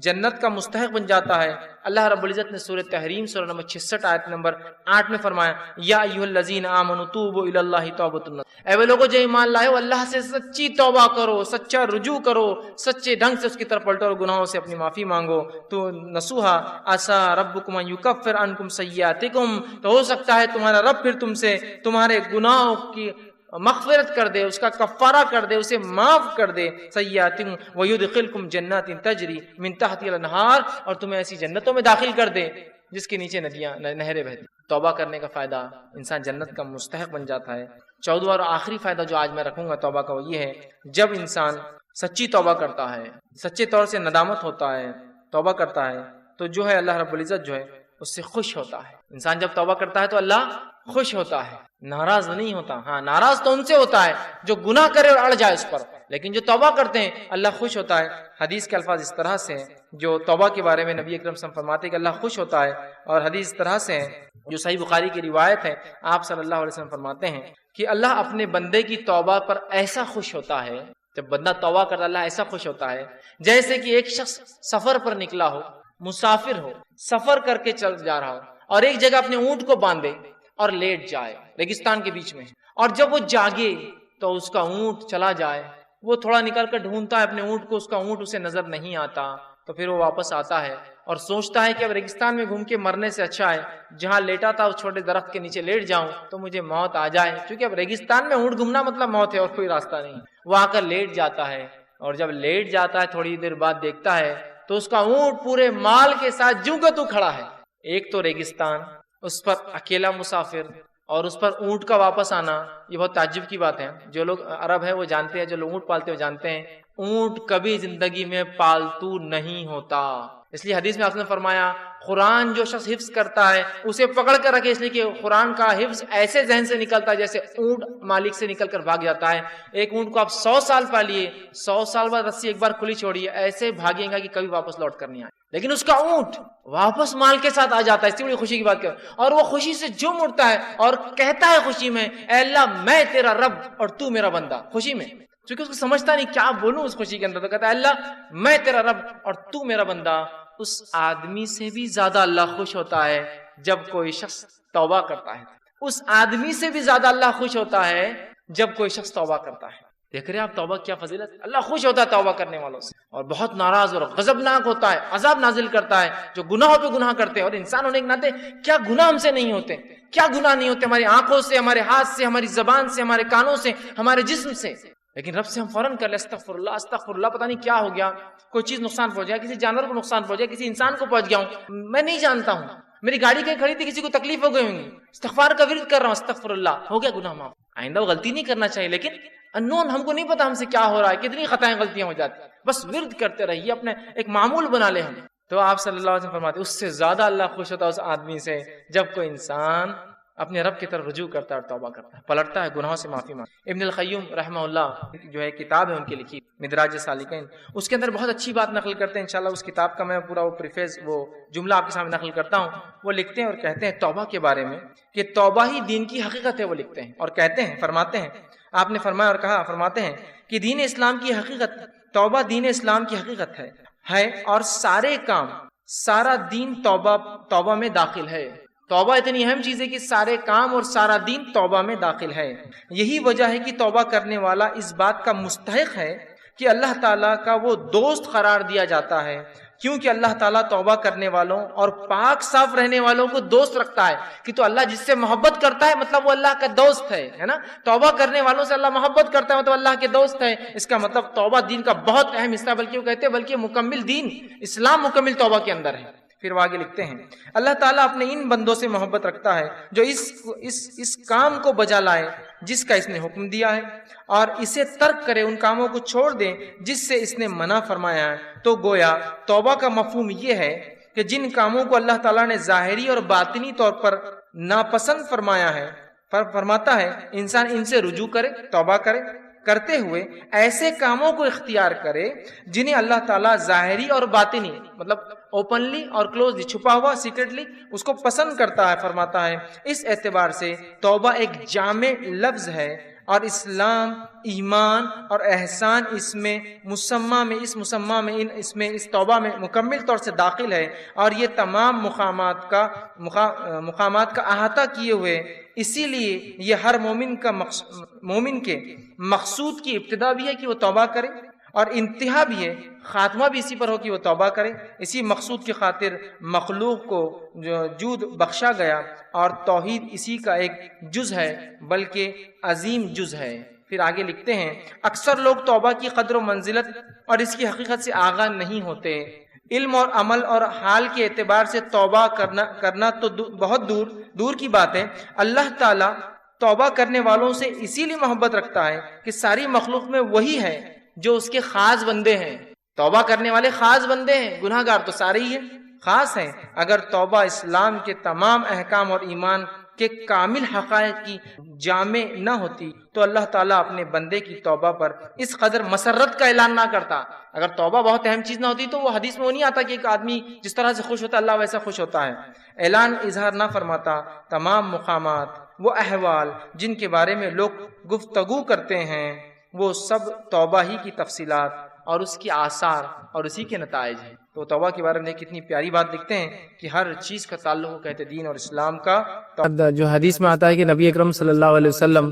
جنت کا مستحق بن جاتا ہے۔ اللہ رب العزت نے سورہ تحریم سورہ نمبر 66 آیت نمبر 8 میں فرمایا یا ایھا الذین آمنوا توبوا الی اللہ توبۃ نصوحا، اے وہ لوگوں جو ایمان لائے ہو اللہ سے سچی توبہ کرو، سچا رجوع کرو، سچے ڈھنگ سے اس کی طرف پلٹو اور گناہوں سے اپنی معافی مانگو۔ تو نصوحا عسیٰ ربکم ان یکفر عنکم سیئاتکم، تو ہو سکتا ہے تمہارا رب پھر تم سے تمہارے گناہوں کی مغفرت کر دے، اس کا کفارہ کر دے، اسے معاف کر دے، سیئاتکم ویدخلکم جنات تجری من تحتها الانہار، اور تمہیں ایسی جنتوں میں داخل کر دے جس کے نیچے ندیاں نہریں بہتی۔ توبہ کرنے کا فائدہ، انسان جنت کا مستحق بن جاتا ہے۔ 14واں اور آخری فائدہ جو آج میں رکھوں گا توبہ کا وہ یہ ہے، جب انسان سچی توبہ کرتا ہے، سچے طور سے ندامت ہوتا ہے، توبہ کرتا ہے، تو جو ہے اللہ رب العزت جو ہے اس سے خوش ہوتا ہے۔ انسان جب توبہ کرتا ہے تو اللہ خوش ہوتا ہے، ناراض نہیں ہوتا۔ ہاں ناراض تو ان سے ہوتا ہے جو گناہ کرے اور اڑ جائے اس پر، لیکن جو توبہ کرتے ہیں اللہ خوش ہوتا ہے۔ حدیث کے الفاظ اس طرح سے ہیں، جو توبہ کے بارے میں نبی اکرم صلی اللہ علیہ وسلم فرماتے ہیں کہ اللہ خوش ہوتا ہے، اور حدیث اس طرح سے ہے جو صحیح بخاری کی روایت ہے، آپ صلی اللہ علیہ وسلم فرماتے ہیں کہ اللہ اپنے بندے کی توبہ پر ایسا خوش ہوتا ہے، جب بندہ توبہ کرتا اللہ ایسا خوش ہوتا ہے جیسے کہ ایک شخص سفر پر نکلا ہو، مسافر ہو، سفر کر کے چل جا رہا ہو، اور ایک جگہ اپنے اونٹ کو باندھے اور لیٹ جائے ریگستان کے بیچ میں، اور جب وہ جاگے تو اس کا اونٹ چلا جائے، وہ تھوڑا نکل کر ڈھونڈتا ہے اپنے اونٹ کو، اس کا اونٹ اسے نظر نہیں آتا، تو پھر وہ واپس آتا ہے اور سوچتا ہے کہ اب ریگستان میں گھوم کے مرنے سے اچھا ہے جہاں لیٹا تھا اس چھوٹے درخت کے نیچے لیٹ جاؤں تو مجھے موت آ جائے، کیونکہ اب ریگستان میں اونٹ گھومنا مطلب موت ہے اور کوئی راستہ نہیں۔ وہ آ کر لیٹ جاتا ہے، اور جب لیٹ جاتا ہے تھوڑی دیر بعد دیکھتا ہے تو اس کا اونٹ پورے مال کے ساتھ جوں کا تو کھڑا ہے۔ ایک تو ریگستان، اس پر اکیلا مسافر، اور اس پر اونٹ کا واپس آنا، یہ بہت تعجب کی بات ہے۔ جو لوگ عرب ہیں وہ جانتے ہیں، جو لوگ اونٹ پالتے ہیں وہ جانتے ہیں اونٹ کبھی زندگی میں پالتو نہیں ہوتا۔ اس لیے حدیث میں آپ نے فرمایا قرآن جو شخص حفظ کرتا ہے اسے پکڑ کر رکھے، اس لیے کہ قرآن کا حفظ ایسے ذہن سے نکلتا ہے جیسے اونٹ مالک سے نکل کر بھاگ جاتا ہے۔ ایک اونٹ کو آپ 100 سال پالیے، 100 سال بعد رسی ایک بار کھلی چھوڑیے، ایسے بھاگے گا کہ کبھی واپس لوٹ کر نہیں آئے، لیکن اس کا اونٹ واپس مال کے ساتھ آ جاتا ہے۔ اس سے بڑی خوشی کی بات کر، اور وہ خوشی سے جھوم اٹھتا ہے اور کہتا ہے خوشی میں اے اللہ میں تیرا رب اور تو میرا بندہ، خوشی میں، کیونکہ اس کو سمجھتا نہیں کیا بولوں اس خوشی کے اندر، تو کہتا ہے اللہ میں تیرا رب اور تو میرا بندہ۔ اس آدمی سے بھی زیادہ اللہ خوش ہوتا ہے جب کوئی شخص توبہ کرتا ہے، اس آدمی سے بھی زیادہ اللہ خوش ہوتا ہے جب کوئی شخص توبہ کرتا ہے۔ دیکھ رہے ہیں آپ توبہ کیا فضیلت، اللہ خوش ہوتا ہے توبہ کرنے والوں سے، اور بہت ناراض اور غضبناک ہوتا ہے، عذاب نازل کرتا ہے جو گناہوں پہ گناہ کرتے ہیں۔ اور انسان ہونے کے ناطے کیا گناہ ہم سے نہیں ہوتے، کیا گناہ نہیں ہوتے ہماری آنکھوں سے، ہمارے ہاتھ سے، ہماری زبان سے، ہمارے کانوں سے، ہمارے جسم سے، لیکن رب سے ہم فوراً کر لیں استغفر اللہ استغفر اللہ، پتہ نہیں کیا ہو گیا، کوئی چیز نقصان پہنچ گیا، کسی جانور کو نقصان پہنچ گیا، کسی انسان کو پہنچ گیا ہوں، میں نہیں جانتا ہوں، میری گاڑی کہیں کھڑی تھی کسی کو تکلیف ہو گئی ہوں گی، استغفار کا ورد کر رہا ہوں استغفر اللہ، ہو گیا گناہ معاف۔ آئندہ وہ غلطی نہیں کرنا چاہیے، لیکن انون ہم کو نہیں پتا ہم سے کیا ہو رہا ہے، کتنی خطائیں غلطیاں ہو جاتی ہیں، بس ورد کرتے رہیے، اپنے ایک معمول بنا لے ہم۔ تو آپ صلی اللہ علیہ وسلم فرماتے اس سے زیادہ اللہ خوش ہوتا ہے اس آدمی سے جب کوئی انسان اپنے رب کی طرف رجوع کرتا ہے اور توبہ کرتا ہے، پلٹتا ہے، گناہوں سے معافی مانگتا ہے۔ ابن القیم رحمہ اللہ جو ہے کتاب ہے ان کی لکھی مدراج سالکین، اس کے اندر بہت اچھی بات نقل کرتے ہیں، انشاءاللہ اس کتاب کا میں پورا وہ پریفیس وہ جملہ آپ کے سامنے نقل کرتا ہوں۔ وہ لکھتے ہیں اور کہتے ہیں توبہ کے بارے میں کہ توبہ ہی دین کی حقیقت ہے، وہ لکھتے ہیں اور کہتے ہیں، فرماتے ہیں، آپ نے فرمایا اور کہا، فرماتے ہیں کہ دین اسلام کی حقیقت، توبہ دین اسلام کی حقیقت ہے اور سارے کام، سارا دین توبہ میں داخل ہے۔ توبہ اتنی اہم چیز ہے کہ سارے کام اور سارا دین توبہ میں داخل ہے۔ یہی وجہ ہے کہ توبہ کرنے والا اس بات کا مستحق ہے کہ اللہ تعالیٰ کا وہ دوست قرار دیا جاتا ہے، کیونکہ اللہ تعالیٰ توبہ کرنے والوں اور پاک صاف رہنے والوں کو دوست رکھتا ہے کہ تو اللہ جس سے محبت کرتا ہے مطلب وہ اللہ کا دوست ہے نا، توبہ کرنے والوں سے اللہ محبت کرتا ہے مطلب اللہ کے دوست ہے۔ اس کا مطلب توبہ دین کا بہت اہم حصہ، بلکہ وہ کہتے ہیں بلکہ مکمل دین اسلام مکمل توبہ کے اندر ہے۔ پھر وہ آگے لکھتے ہیں اللہ تعالیٰ اپنے ان بندوں سے محبت رکھتا ہے جو اس کام کو بجا لائے جس کا اس نے حکم دیا ہے، اور اسے ترک کرے، ان کاموں کو چھوڑ دیں جس سے اس نے منع فرمایا ہے۔ تو گویا توبہ کا مفہوم یہ ہے کہ جن کاموں کو اللہ تعالیٰ نے ظاہری اور باطنی طور پر ناپسند فرمایا ہے، فرماتا ہے انسان ان سے رجوع کرے، توبہ کرتے ہوئے ایسے کاموں کو اختیار کرے جنہیں اللہ تعالیٰ ظاہری اور باطنی مطلب اوپنلی اور کلوزلی، چھپا ہوا سیکرٹلی اس کو پسند کرتا ہے۔ فرماتا ہے اس اعتبار سے توبہ ایک جامع لفظ ہے، اور اسلام، ایمان اور احسان اس مسمہ میں اس توبہ میں مکمل طور سے داخل ہے، اور یہ تمام مقامات کا احاطہ کیے ہوئے. اسی لیے یہ ہر مومن کے مقصود کی ابتدا بھی ہے کہ وہ توبہ کرے، اور انتہا بھی ہے، خاتمہ بھی اسی پر ہو کہ وہ توبہ کرے. اسی مقصود کی خاطر مخلوق کو جود بخشا گیا، اور توحید اسی کا ایک جز ہے، بلکہ عظیم جز ہے. پھر آگے لکھتے ہیں، اکثر لوگ توبہ کی قدر و منزلت اور اس کی حقیقت سے آگاہ نہیں ہوتے. علم اور عمل اور حال کے اعتبار سے توبہ کرنا تو بہت دور کی بات ہے. اللہ تعالیٰ توبہ کرنے والوں سے اسی لیے محبت رکھتا ہے کہ ساری مخلوق میں وہی ہے جو اس کے خاص بندے ہیں. توبہ کرنے والے خاص بندے ہیں، گناہ گار تو سارے ہی ہیں، خاص ہیں. اگر توبہ اسلام کے تمام احکام اور ایمان کے کامل حقائق کی جامع نہ ہوتی تو اللہ تعالیٰ اپنے بندے کی توبہ پر اس قدر مسرت کا اعلان نہ کرتا. اگر توبہ بہت اہم چیز نہ ہوتی تو وہ حدیث میں وہ نہیں آتا کہ ایک آدمی جس طرح سے خوش ہوتا اللہ ویسا خوش ہوتا ہے. اعلان اظہار نہ فرماتا. تمام مقامات، وہ احوال جن کے بارے میں لوگ گفتگو کرتے ہیں، وہ سب توبہ ہی کی تفصیلات اور اس کی آثار اور اسی کے نتائج ہیں. تو توبہ کے بارے میں کتنی پیاری بات لکھتے ہیں کہ ہر چیز کا تعلق کہتے دین اور اسلام کا. جو حدیث میں آتا ہے کہ نبی اکرم صلی اللہ علیہ وسلم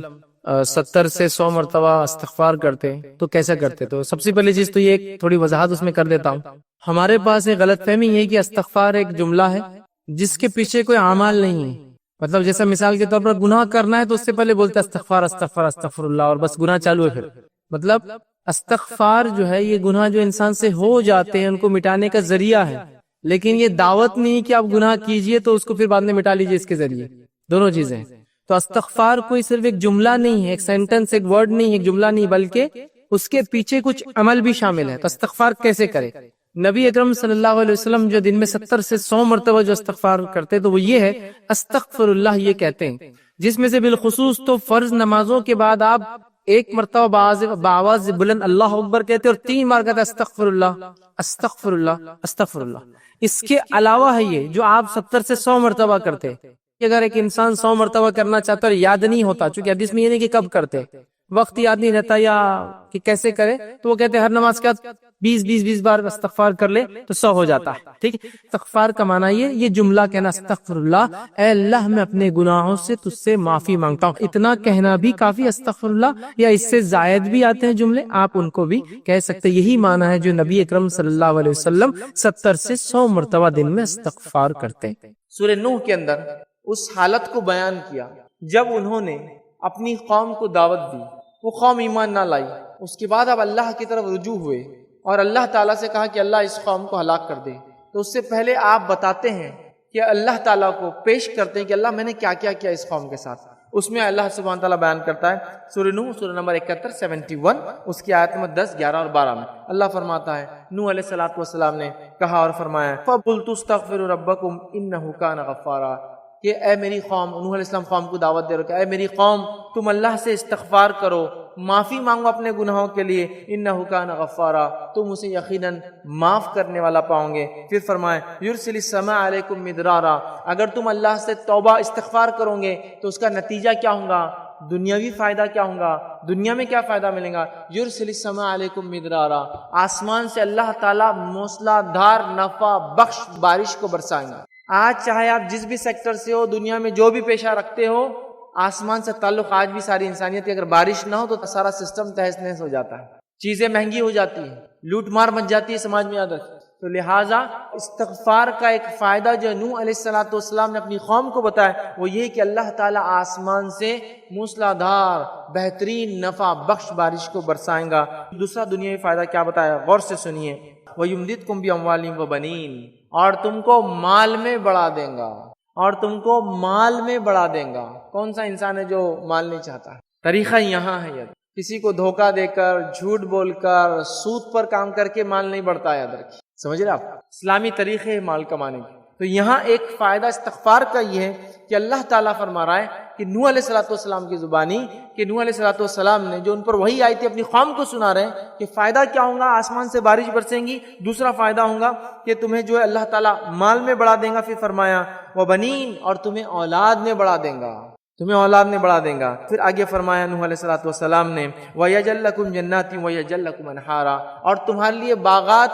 70 سے 100 مرتبہ استغفار کرتے، تو کیسا کرتے؟ تو سب سے پہلی چیز تو یہ ایک تھوڑی وضاحت اس میں کر دیتا ہوں. ہمارے پاس ایک غلط فہمی ہے کہ استغفار ایک جملہ ہے جس کے پیچھے کوئی اعمال نہیں ہے. مطلب جیسا مثال کے طور پر گناہ کرنا ہے تو اس سے پہلے بولتے استغفار استغفار استغفر اللہ، اور بس گناہ چالو ہے. پھر مطلب استغفار جو ہے یہ گناہ جو انسان سے ہو جاتے ہیں ان کو مٹانے کا ذریعہ ہے، لیکن یہ دعوت نہیں کہ آپ گناہ کیجئے تو اس کو پھر بعد میں مٹا لیجئے اس کے ذریعے. دونوں چیزیں. تو استغفار کوئی صرف ایک جملہ نہیں ہے، ایک سینٹنس، ایک ورڈ نہیں، ایک جملہ نہیں، بلکہ اس کے پیچھے کچھ عمل بھی شامل ہے. تو استغفار کیسے کرے؟ نبی اکرم صلی اللہ علیہ وسلم جو دن میں 70 سے 100 مرتبہ جو استغفار کرتے تو وہ یہ ہے استغفر اللہ، یہ کہتے ہیں، جس میں سے بالخصوص تو فرض نمازوں کے بعد آپ ایک مرتبہ بآواز بلند اللہ اکبر کہتے اور 3 بار کہتے استغفر اللہ استغفر اللہ استغفر اللہ. اس کے علاوہ ہے یہ جو آپ 70 سے 100 مرتبہ کرتے. اگر ایک انسان 100 مرتبہ کرنا چاہتا اور یاد نہیں ہوتا، چونکہ حدیث میں یہ نہیں کہ کب کرتے، وقت یاد نہیں رہتا یا کہ کیسے کرے، تو وہ کہتے ہیں ہر نماز کے بعد 20 بار استغفار کر لے تو 100 ہو جاتا ہے. ٹھیک ہے. استغفار کا معنی یہ جملہ کہنا استغفر اللہ، اے اللہ میں اپنے گناہوں سے تجھ سے معافی مانگتا ہوں. اتنا کہنا بھی کافی استغفر اللہ، یا اس سے زائد بھی آتے ہیں جملے، آپ ان کو بھی کہہ سکتے. یہی معنی ہے جو نبی اکرم صلی اللہ علیہ وسلم 70 سے 100 مرتبہ دن میں استغفار کرتے. سورہ نوح کے اندر اس حالت کو بیان کیا جب انہوں نے اپنی قوم کو دعوت دی، وہ قوم ایمان نہ لائی. اس کے بعد اب اللہ کی طرف رجوع ہوئے اور اللہ تعالیٰ سے کہا کہ اللہ اس قوم کو ہلاک کر دے. تو اس سے پہلے آپ بتاتے ہیں کہ اللہ تعالیٰ کو پیش کرتے ہیں کہ اللہ میں نے کیا کیا کیا اس قوم کے ساتھ. اس میں اللہ سبحانہ تعالیٰ بیان کرتا ہے سورہ نوح سورہ نمبر 71 71 اس کی آیت نمبر 10 11 اور 12 میں اللہ فرماتا ہے نوح علیہ السلام نے کہا اور فرمایا فَقُلْتُ اسْتَغْفِرُوا رَبَّكُمْ إِنَّهُ كَانَ غَفَّارًا، کہ اے میری قوم، نوح علیہ السلام قوم کو دعوت دے رہے کہ اے میری قوم تم اللہ سے استغفار کرو، معافی مانگو اپنے گناہوں کے لیے، انہ کان غفارا، تم اسے یقیناً معاف کرنے والا پاؤ گے. پھر فرمائے یرسل السماء علیکم مدرارا، اگر تم اللہ سے توبہ استغفار کرو گے تو اس کا نتیجہ کیا ہوگا؟ دنیاوی فائدہ کیا ہوگا؟ دنیا میں کیا فائدہ ملے گا؟ یرسل السماء علیکم مدرارا، آسمان سے اللہ تعالیٰ موسلا دھار نفع بخش بارش کو برسائیں گا. آج چاہے آپ جس بھی سیکٹر سے ہو، دنیا میں جو بھی پیشہ رکھتے ہو، آسمان سے تعلق آج بھی ساری انسانیت کی، اگر بارش نہ ہو تو سارا سسٹم تہس نہس ہو جاتا ہے، چیزیں مہنگی ہو جاتی ہیں، لوٹ مار مچ جاتی ہے سماج میں. یاد رکھیں. تو لہٰذا استغفار کا ایک فائدہ جو نوح علیہ السلام نے اپنی قوم کو بتایا وہ یہ کہ اللہ تعالیٰ آسمان سے موسلادھار بہترین نفع بخش بارش کو برسائیں گا. دوسرا دنیاوی فائدہ کیا بتایا؟ غور سے سنیے. وَيُمْدِدْكُمْ بِأَمْوَالٍ وَبَنِينَ، اور تم کو مال میں بڑھا دیں گا، اور تم کو مال میں بڑھا دیں گا. کون سا انسان ہے جو مال نہیں چاہتا ہے؟ طریقہ یہاں ہے، یاد کسی کو دھوکہ دے کر، جھوٹ بول کر، سود پر کام کر کے مال نہیں بڑھتا ہے. یاد رکھیے، سمجھ رہے آپ؟ اسلامی طریقے ہے مال کمانے کے. تو یہاں ایک فائدہ استغفار کا یہ ہے کہ اللہ تعالیٰ فرما رہا ہے کہ نوح علیہ السلام کی زبانی، کہ نوح علیہ السلام نے جو ان پر وحی آئی تھی اپنی قوم کو سنا رہے ہیں کہ فائدہ کیا ہوگا؟ آسمان سے بارش برسیں گی. دوسرا فائدہ ہوگا کہ تمہیں جو ہے اللہ تعالیٰ مال میں بڑھا دیں گا. پھر فرمایا وبنین، اور تمہیں اولاد میں بڑھا دیں گا. تمہیں اولاد میں بڑھا دیں گا۔ پھر آگے فرمایا نوح علیہ الصلوۃ والسلام نے وَيَجْعَلْ لَكُمْ جَنَّاتٍ وَيَجْعَلْ لَكُمْ أَنْهَارًا، اور تمہارے لیے باغات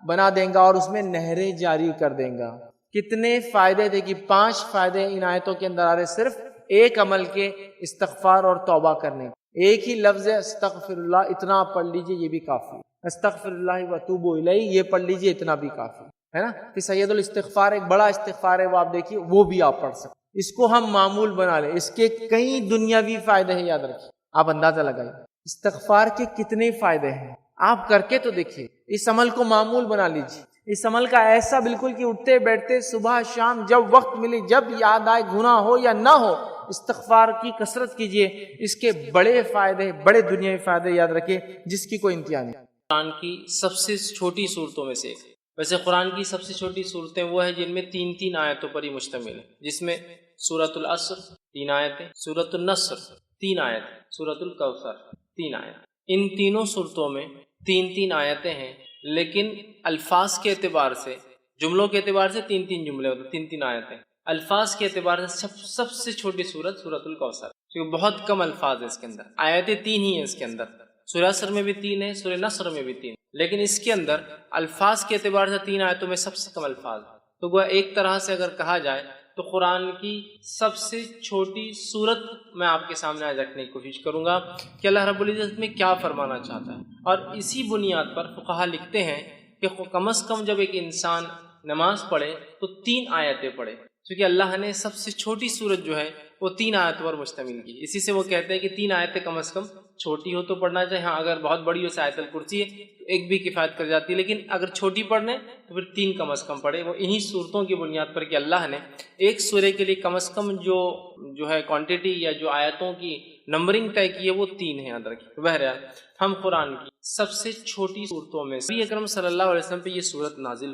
بنا دیں گا اور اس میں نہریں جاری کر دیں گا۔ کتنے فائدے تھے کہ 5 فائدے ان آیتوں کے اندر آ رہے، صرف ایک عمل کے استغفار اور توبہ کرنے۔ ایک ہی لفظ ہے استغفر اللہ، اتنا آپ پڑھ لیجئے یہ بھی کافی۔ استغفر اللہ واتوب الیہ یہ پڑھ لیجئے، اتنا بھی کافی ہے نا۔ کہ سید الاستغفار ایک بڑا استغفار ہے، وہ آپ دیکھیے وہ بھی آپ پڑھ سکتے، اس کو ہم معمول بنا لیں، اس کے کئی دنیاوی فائدے ہیں، یاد رکھیے، آپ اندازہ لگائیے استغفار کے کتنے فائدے ہیں، آپ کر کے تو دیکھیے، اس عمل کو معمول بنا لیجیے، اس عمل کا ایسا بالکل کہ اٹھتے بیٹھتے صبح شام جب وقت ملے، جب یاد آئے، گناہ ہو یا نہ ہو، استغفار کی کثرت کیجیے، اس کے بڑے فائدے، بڑے دنیاوی فائدے یاد رکھیے جس کی کوئی انتہا نہیں۔ قرآن کی سب سے چھوٹی صورتوں میں سے ایک، ویسے قرآن کی سب سے چھوٹی صورتیں وہ ہیں جن میں 3 آیتوں پر ہی مشتمل ہے، جس میں سورۃ العصر 3 آیتیں، سورۃ النصر 3 آیتیں، سورۃ الکوثر 3 آیتیں۔ ان تینوں صورتوں میں 3 آیتیں ہیں، لیکن الفاظ کے اعتبار سے، جملوں کے اعتبار سے 3 جملے ہوتے، 3 آیتیں۔ الفاظ کے اعتبار سے سب سے چھوٹی صورت سورۃ الکوثر، کیونکہ بہت کم الفاظ ہیں اس کے اندر، آیتیں 3 ہی ہیں اس کے اندر۔ سورہ عصر میں بھی 3 ہیں، سورہ نصر میں بھی 3، لیکن اس کے اندر الفاظ کے اعتبار سے 3 آیتوں میں سب سے کم الفاظ ہیں۔ تو گویا ایک طرح سے اگر کہا جائے تو قرآن کی سب سے چھوٹی صورت میں آپ کے سامنے آج رکھنے کی کوشش کروں گا کہ اللہ رب العزت میں کیا فرمانا چاہتا ہے، اور اسی بنیاد پر فقہا لکھتے ہیں کہ کم از کم جب ایک انسان نماز پڑھے تو 3 آیتیں پڑھے، کیونکہ اللہ نے سب سے چھوٹی صورت جو ہے وہ 3 آیتوں پر مشتمل کی۔ اسی سے وہ کہتے ہیں کہ 3 آیتیں کم از کم چھوٹی ہو تو پڑھنا چاہیے، ہاں اگر بہت بڑی ہو سے آیت الکرسی ہے تو ایک بھی کفایت کر جاتی ہے، لیکن اگر چھوٹی پڑھنے تو پھر 3 کم از کم پڑھے۔ وہ انہی صورتوں کی بنیاد پر کہ اللہ نے ایک سورے کے لیے کم از کم جو ہے کوانٹٹی یا جو آیتوں کی نمبرنگ طے کی ہے وہ 3 ہے، یاد رکھیے۔ بہرحال ہم قرآن کی سب سے چھوٹی صورتوں میں نبی اکرم صلی اللہ علیہ وسلم پہ یہ صورت نازل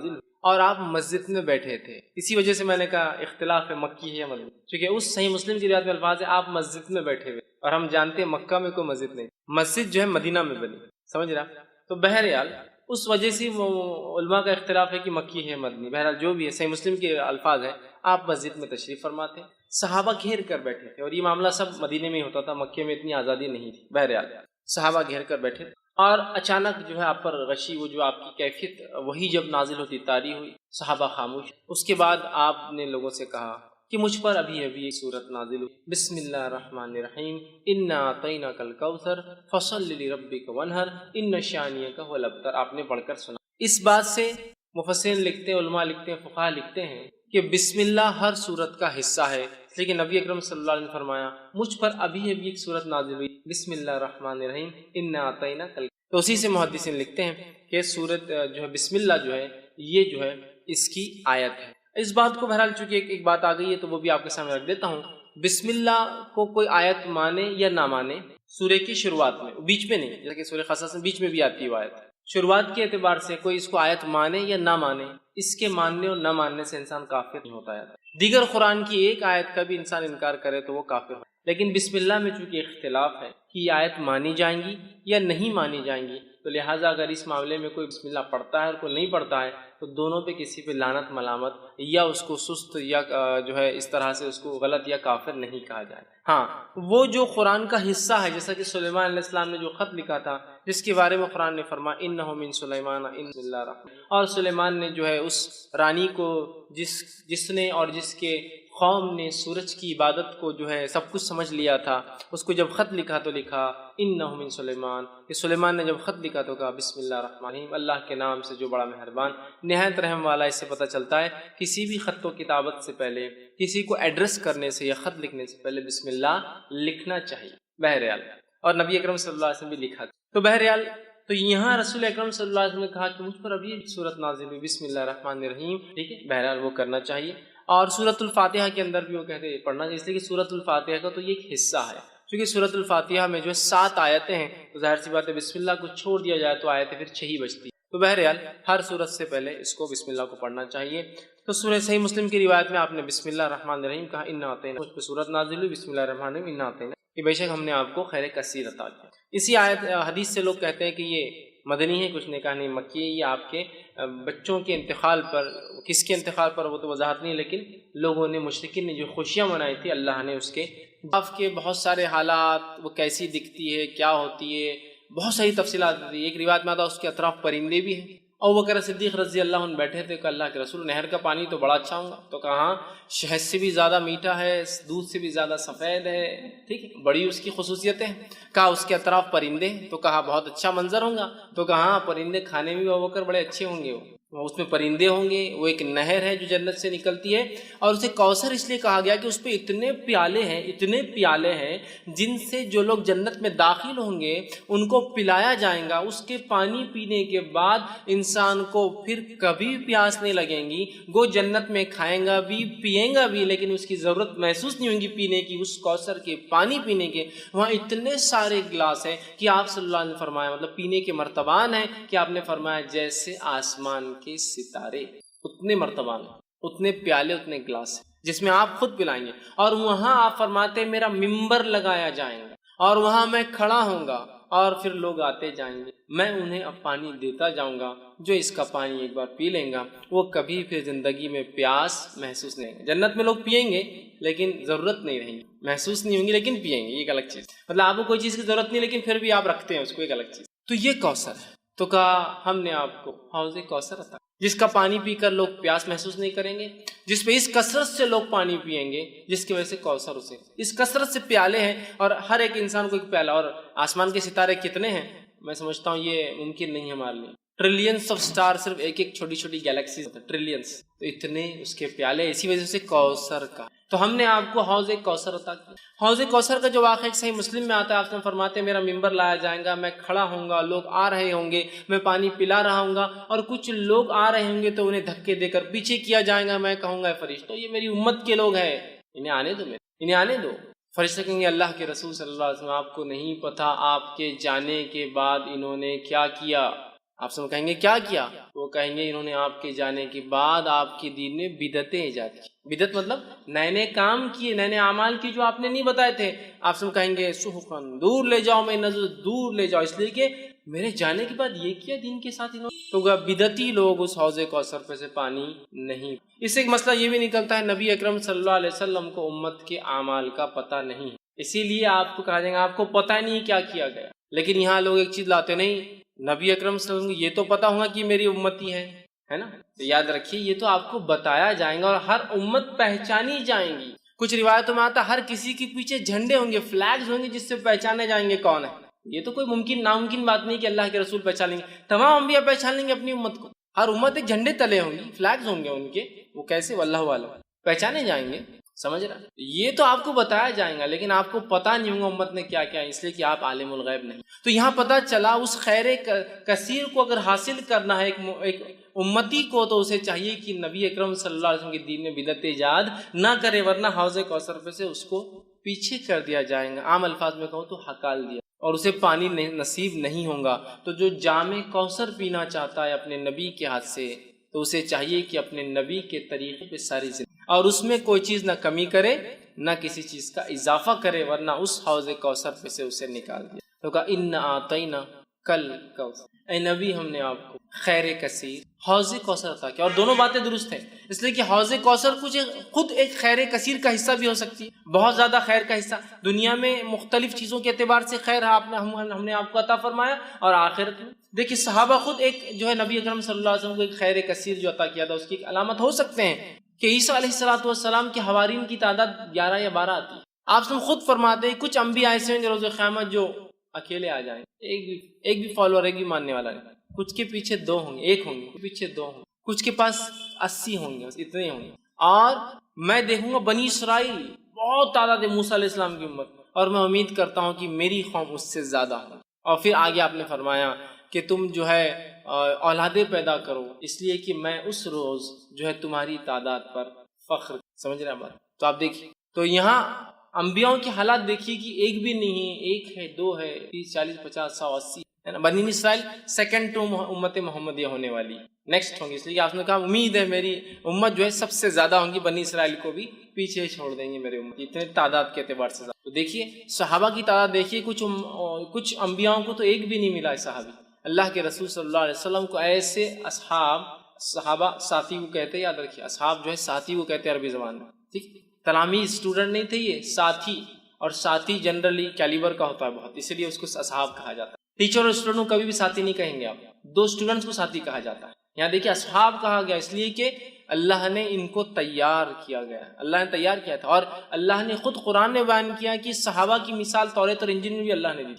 ہوئی اور آپ مسجد میں بیٹھے تھے، اسی وجہ سے میں نے کہا اختلاف ہے مکی ہے یا مدنی، کیونکہ اس صحیح مسلم کی روایت میں الفاظ ہے آپ مسجد میں بیٹھے ہوئے، اور ہم جانتے ہیں مکہ میں کوئی مسجد نہیں، مسجد جو ہے مدینہ میں بنی، سمجھ رہا؟ تو بہرحال اس وجہ سے علماء کا اختلاف ہے کہ مکی ہے مدنی، بہرحال جو بھی ہے صحیح مسلم کے الفاظ ہیں، آپ مسجد میں تشریف فرماتے ہیں، صحابہ گھیر کر بیٹھے تھے، اور یہ معاملہ سب مدینے میں ہی ہوتا تھا، مکے میں اتنی آزادی نہیں تھی، بہرحال صحابہ گھیر کر بیٹھے، اور اچانک جو ہے آپ پر غشی، وہ جو آپ کی کیفیت وہی جب نازل ہوتی طاری ہوئی، صحابہ خاموش۔ اس کے بعد آپ نے لوگوں سے کہا کہ مجھ پر ابھی یہ صورت نازل ہوئی، بسم اللہ الرحمن الرحیم، انا اعطیناک الکوثر فصل لربک وانحر ان شانئک هو الابتر، آپ نے پڑھ کر سنا۔ اس بات سے مفسرین لکھتے ہیں، علماء لکھتے ہیں، فقہا لکھتے ہیں کہ بسم اللہ ہر صورت کا حصہ ہے، لیکن نبی اکرم صلی اللہ علیہ وسلم نے فرمایا مجھ پر ابھی ایک صورت نازل ہوئی، بسم اللہ الرحمن الرحیم انا اعطیناک الکوثر۔ تو اسی سے محدثین لکھتے ہیں کہ صورت جو ہے بسم اللہ جو ہے یہ جو ہے اس کی آیت ہے۔ اس بات کو بہرحال چونکہ ایک بات آ گئی ہے تو وہ بھی آپ کے سامنے رکھ دیتا ہوں، بسم اللہ کو کوئی آیت مانے یا نہ مانے، سورے کی شروعات میں، بیچ میں نہیں، جیسا کہ سورہ قصص میں بیچ میں بھی آتی ہے وہ آیت، شروعات کے اعتبار سے کوئی اس کو آیت مانے یا نہ مانے، اس کے ماننے اور نہ ماننے سے انسان کافر نہیں ہوتا ہے۔ دیگر قرآن کی ایک آیت کا بھی انسان انکار کرے تو وہ کافر ہو، لیکن بسم اللہ میں چونکہ اختلاف ہے کہ یہ آیت مانی جائیں گی یا نہیں مانی جائیں گی، تو لہٰذا اگر اس معاملے میں کوئی بسم اللہ پڑھتا ہے اور کوئی نہیں پڑھتا ہے تو دونوں پہ کسی پہ لعنت ملامت یا اس کو سست یا جو ہے اس طرح سے اس کو غلط یا کافر نہیں کہا جائے۔ ہاں وہ جو قرآن کا حصہ ہے، جیسا کہ سلیمان علیہ السلام نے جو خط لکھا تھا جس کے بارے میں قرآن نے فرمایا انہ من سلیمان ان بسم اللہ الرحمن، اور سلیمان نے جو ہے اس رانی کو جس نے اور جس کے قوم نے سورج کی عبادت کو جو ہے سب کچھ سمجھ لیا تھا، اس کو جب خط لکھا تو لکھا انہ من سلیمان، کہ سلیمان نے جب خط لکھا تو کہا بسم اللہ الرحمن الرحیم، اللہ کے نام سے جو بڑا مہربان نہایت رحم والا۔ اس سے پتہ چلتا ہے کسی بھی خط و کتابت سے پہلے، کسی کو ایڈریس کرنے سے یا خط لکھنے سے پہلے بسم اللہ لکھنا چاہیے، بہرحال، اور نبی اکرم صلی اللہ علیہ وسلم بھی لکھا تھا۔ تو بہرحال تو یہاں رسول اکرم صلی اللہ علیہ وسلم نے کہا کہ مجھ پر ابھی صورت نازل ہوئی بسم اللہ الرحمن الرحیم، ٹھیک ہے، بہرحال وہ کرنا چاہیے۔ اور سورۃ الفاتحہ کے اندر بھی وہ کہتے ہیں پڑھنا چاہیے، اس لیے کہ سورۃ الفاتحہ کا تو یہ ایک حصہ ہے، چونکہ سورۃ الفاتحہ میں جو ہے 7 آیتیں ہیں، تو ظاہر سی بات ہے بسم اللہ کو چھوڑ دیا جائے تو آیتیں پھر 6 ہی بچتی، تو بہرحال ہر سورت سے پہلے اس کو بسم اللہ کو پڑھنا چاہیے۔ تو سورہ صحیح مسلم کی روایت میں آپ نے بسم اللہ الرحمن الرحیم کہا، انا اعطیناک، اس پہ سورت نازل ہوئی بسم اللہ الرحمن الرحیم انا اعطیناک، کہ بے شک ہم نے آپ کو خیر کثیر عطا کیا۔ اسی آیت حدیث سے لوگ کہتے ہیں کہ یہ مدنی ہے، کچھ نے کہا نہیں مکی ہے، یہ آپ کے بچوں کے انتقال پر، کس کے انتقال پر وہ تو وضاحت نہیں، لیکن لوگوں نے، مشرکین نے جو خوشیاں منائی تھی، اللہ نے اس کے بہت سارے حالات، وہ کیسی دکھتی ہے، کیا ہوتی ہے، بہت ساری تفصیلات دی۔ ایک روایت میں آتا ہے اس کے اطراف پرندے بھی ہیں۔ ابو بکر صدیق رضی اللہ عنہ بیٹھے تھے کہ اللہ کے رسول، نہر کا پانی تو بڑا اچھا ہوگا، تو کہا شہد سے بھی زیادہ میٹھا ہے، دودھ سے بھی زیادہ سفید ہے، ٹھیک ہے، بڑی اس کی خصوصیتیں ہیں۔ کہا اس کے اطراف پرندے، تو کہا بہت اچھا منظر ہوگا، تو کہا پرندے کھانے میں ابو بکر بڑے اچھے ہوں گے، وہ اس میں پرندے ہوں گے، وہ ایک نہر ہے جو جنت سے نکلتی ہے، اور اسے کوثر اس لیے کہا گیا کہ اس پہ اتنے پیالے ہیں جن سے جو لوگ جنت میں داخل ہوں گے ان کو پلایا جائے گا، اس کے پانی پینے کے بعد انسان کو پھر کبھی پیاس نہیں لگیں گی، وہ جنت میں کھائیں گا بھی پیئیں گا بھی، لیکن اس کی ضرورت محسوس نہیں ہوگی پینے کی، اس کوثر کے پانی پینے کے۔ وہاں اتنے سارے گلاس ہیں کہ آپ صلی اللہ علیہ وسلم نے فرمایا، مطلب پینے کے مرتبان ہیں کہ آپ نے فرمایا جیسے آسمان کے ستارے، اتنے مرتبان، اتنے پیالے، اتنے گلاس جس میں آپ خود پلائیں گے۔ اور وہاں آپ فرماتے ہیں میرا ممبر لگایا جائے گا، اور وہاں میں کھڑا ہوں گا، اور پھر لوگ آتے جائیں گے، میں انہیں اب پانی دیتا جاؤں گا، جو اس کا پانی ایک بار پی لیں گا وہ کبھی پھر زندگی میں پیاس محسوس نہیں ہوگی۔ جنت میں لوگ پئیں گے لیکن ضرورت نہیں رہیں گی، محسوس نہیں ہوں گی لیکن پئیں گے، یہ ایک الگ چیز، مطلب آپ کو کوئی چیز کی ضرورت نہیں لیکن پھر بھی آپ رکھتے ہیں اس کو، ایک الگ چیز۔ تو یہ کوثر ہے، تو کہا ہم نے آپ کو حوض کوثر عطا، جس کا پانی پی کر لوگ پیاس محسوس نہیں کریں گے، جس پہ اس کثرت سے لوگ پانی پئیں گے، جس کی وجہ سے کوثر اسے، اس کثرت سے پیالے ہیں، اور ہر ایک انسان کو ایک پیالہ۔ اور آسمان کے ستارے کتنے ہیں، میں سمجھتا ہوں یہ ممکن نہیں ہے ہمارے لیے، ٹریلینس آف سٹار، صرف ایک ایک چھوٹی چھوٹی گیلیکسیز، ٹریلینس، تو اتنے اس کے پیالے، اسی وجہ سے کوثر کا۔ تو ہم نے آپ کو حوض کوثر عطا کیا۔ حوض کوثر کا جو واقعہ ایک صحیح مسلم میں آتا ہے، آپ سے فرماتے ہیں میرا ممبر لایا جائے گا، میں کھڑا ہوں گا، لوگ آ رہے ہوں گے، میں پانی پلا رہا ہوں گا، اور کچھ لوگ آ رہے ہوں گے تو انہیں دھکے دے کر پیچھے کیا جائے گا، میں کہوں گا فرشتوں یہ میری امت کے لوگ ہیں، انہیں آنے دو، انہیں آنے دو۔ فرشتے کہیں گے اللہ کے رسول صلی اللہ علیہ وسلم آپ کو نہیں پتہ آپ کے جانے کے بعد انہوں نے کیا کیا؟ آپ سب کہیں گے کیا کیا؟ وہ کہیں گے انہوں نے آپ کے جانے کے بعد آپ کے دین میں بدعتیں ایجاد کی۔ بدعت مطلب نئے نئے کام کیے، نئے نئے اعمال کیے جو آپ نے نہیں بتائے تھے۔ آپ سب کہیں گے سحقاً، دور لے جاؤ، میں نظر دور لے جاؤ، اس لیے کہ میرے جانے کے بعد یہ کیا دین کے ساتھ انہوں نے، تو بدعتی لوگ اس حوض کوثر پہ سے پانی نہیں۔ اس سے ایک مسئلہ یہ بھی نکلتا ہے نبی اکرم صلی اللہ علیہ وسلم کو امت کے اعمال کا پتہ نہیں ہے، اسی لیے آپ کو کہا جائے گا آپ کو پتہ نہیں کیا کیا گیا۔ لیکن یہاں لوگ ایک چیز لاتے نہیں، نبی اکرم صلی اللہ علیہ وسلم کو یہ تو پتہ ہوگا کہ میری امتی ہے نا، تو یاد رکھیے یہ تو آپ کو بتایا جائے گا، اور ہر امت پہچانی جائیں گی۔ کچھ روایتوں میں آتا ہر کسی کے پیچھے جھنڈے ہوں گے، فلیگز ہوں گے جس سے پہچانے جائیں گے کون ہے۔ یہ تو کوئی ممکن ناممکن بات نہیں کہ اللہ کے رسول پہچان لیں گے، تمام انبیاء پہچان لیں گے اپنی امت کو، ہر امت ایک جھنڈے تلے ہوں گی، فلیگز ہوں گے ان کے، وہ کیسے واللہ عالم پہچانے جائیں گے، سمجھ رہا؟ یہ تو آپ کو بتایا جائے گا لیکن آپ کو پتہ نہیں ہوگا امت نے کیا کیا، اس لیے کہ آپ عالم الغیب نہیں۔ تو یہاں پتہ چلا اس خیر کثیر کو اگر حاصل کرنا ہے ایک امتی کو، تو اسے چاہیے کہ نبی اکرم صلی اللہ علیہ وسلم کے دین میں بدعت ایجاد نہ کرے، ورنہ حوض کوثر پہ سے اس کو پیچھے کر دیا جائے گا، عام الفاظ میں کہوں تو ہکال دیا، اور اسے پانی نصیب نہیں ہوگا۔ تو جو جام کوثر پینا چاہتا ہے اپنے نبی کے ہاتھ سے، تو اسے چاہیے کہ اپنے نبی کے طریقے پہ ساری زندگی، اور اس میں کوئی چیز نہ کمی کرے نہ کسی چیز کا اضافہ کرے، ورنہ اس حوض کوثر پہ سے اسے نکال دیا۔ تو کہا اِنَّا أَعْطَيْنَا الْكَوْثَرَ، اے نبی ہم نے آپ کو خیر کثیر حوض کوثر عطا کیا۔ اور دونوں باتیں درست ہیں، اس لیے کہ حوض کوثر خود ایک خیر کثیر کا حصہ بھی ہو سکتی ہے، بہت زیادہ خیر کا حصہ، دنیا میں مختلف چیزوں کے اعتبار سے خیر ہم نے آپ کو عطا فرمایا، اور آخرت میں دیکھیے صحابہ خود ایک جو ہے نبی اکرم صلی اللہ علیہ وسلم کو ایک خیر کثیر جو عطا کیا تھا اس کی ایک علامت ہو سکتے ہیں کہ عیسیٰ علیہ السلام کے حوارین کی تعداد 11 یا 12 آتی ہے۔ آپ سب خود فرماتے ہیں کچھ انبیاء ایسے ہیں جو روز قیامت جو اکیلے آ جائیں، ایک بھی فالوور، ایک بھی ماننے والا نہیں، کچھ کے پیچھے 2 ہوں گے، 1 ہوں گے، پیچھے 2 ہوں گے، کچھ کے پاس 80 ہوں گے، اتنے ہوں گے۔ اور میں دیکھوں گا بنی اسرائیل بہت تعداد ہے موسیٰ علیہ السلام کی امت، اور میں امید کرتا ہوں کہ میری قوم اس سے زیادہ ہوں۔ اور پھر آگے آپ نے فرمایا کہ تم جو ہے اولادیں پیدا کرو، اس لیے کہ میں اس روز جو ہے تمہاری تعداد پر فخر، سمجھ رہے ہیں بات؟ تو آپ دیکھیے، تو یہاں انبیاءوں کے حالات دیکھیے کہ ایک بھی نہیں ہے، 1 ہے، 2 ہے، 30 40 50 100 80 ہے نا۔ بنی اسرائیل سیکنڈ ٹو امت محمدیہ ہونے والی، نیکسٹ ہوں گی، اس لیے آپ نے کہا امید ہے میری امت جو ہے سب سے زیادہ ہوں گی، بنی اسرائیل کو بھی پیچھے چھوڑ دیں گے میرے امت، اتنے تعداد کے اعتبار سے۔ تو دیکھیے صحابہ کی تعداد دیکھیے، کچھ انبیاءوں کو تو ایک بھی نہیں ملا ہے صحابی، اللہ کے رسول صلی اللہ علیہ وسلم کو ایسے صحابہ ساتھی کو کہتے ہیں، یاد رکھیے اصحاب جو ہے ساتھی کو کہتے ہیں عربی زبان میں، ٹھیک، تلاميذ اسٹوڈنٹ نہیں تھے، یہ ساتھی، اور ساتھی جنرلی کیلیبر کا ہوتا ہے بہت، اسی لیے اس کو اصحاب کہا جاتا ہے۔ ٹیچر اور اسٹوڈنٹ کو کبھی بھی ساتھی نہیں کہیں گے آپ، دو اسٹوڈنٹس کو ساتھی کہا جاتا ہے۔ یہاں دیکھیے اصحاب کہا گیا اس لیے کہ اللہ نے ان کو تیار کیا گیا، اللہ نے تیار کیا تھا، اور اللہ نے خود قرآن میں بیان کیا کہ صحابہ کی مثال توریت اور انجیل میں بھی اللہ نے دی۔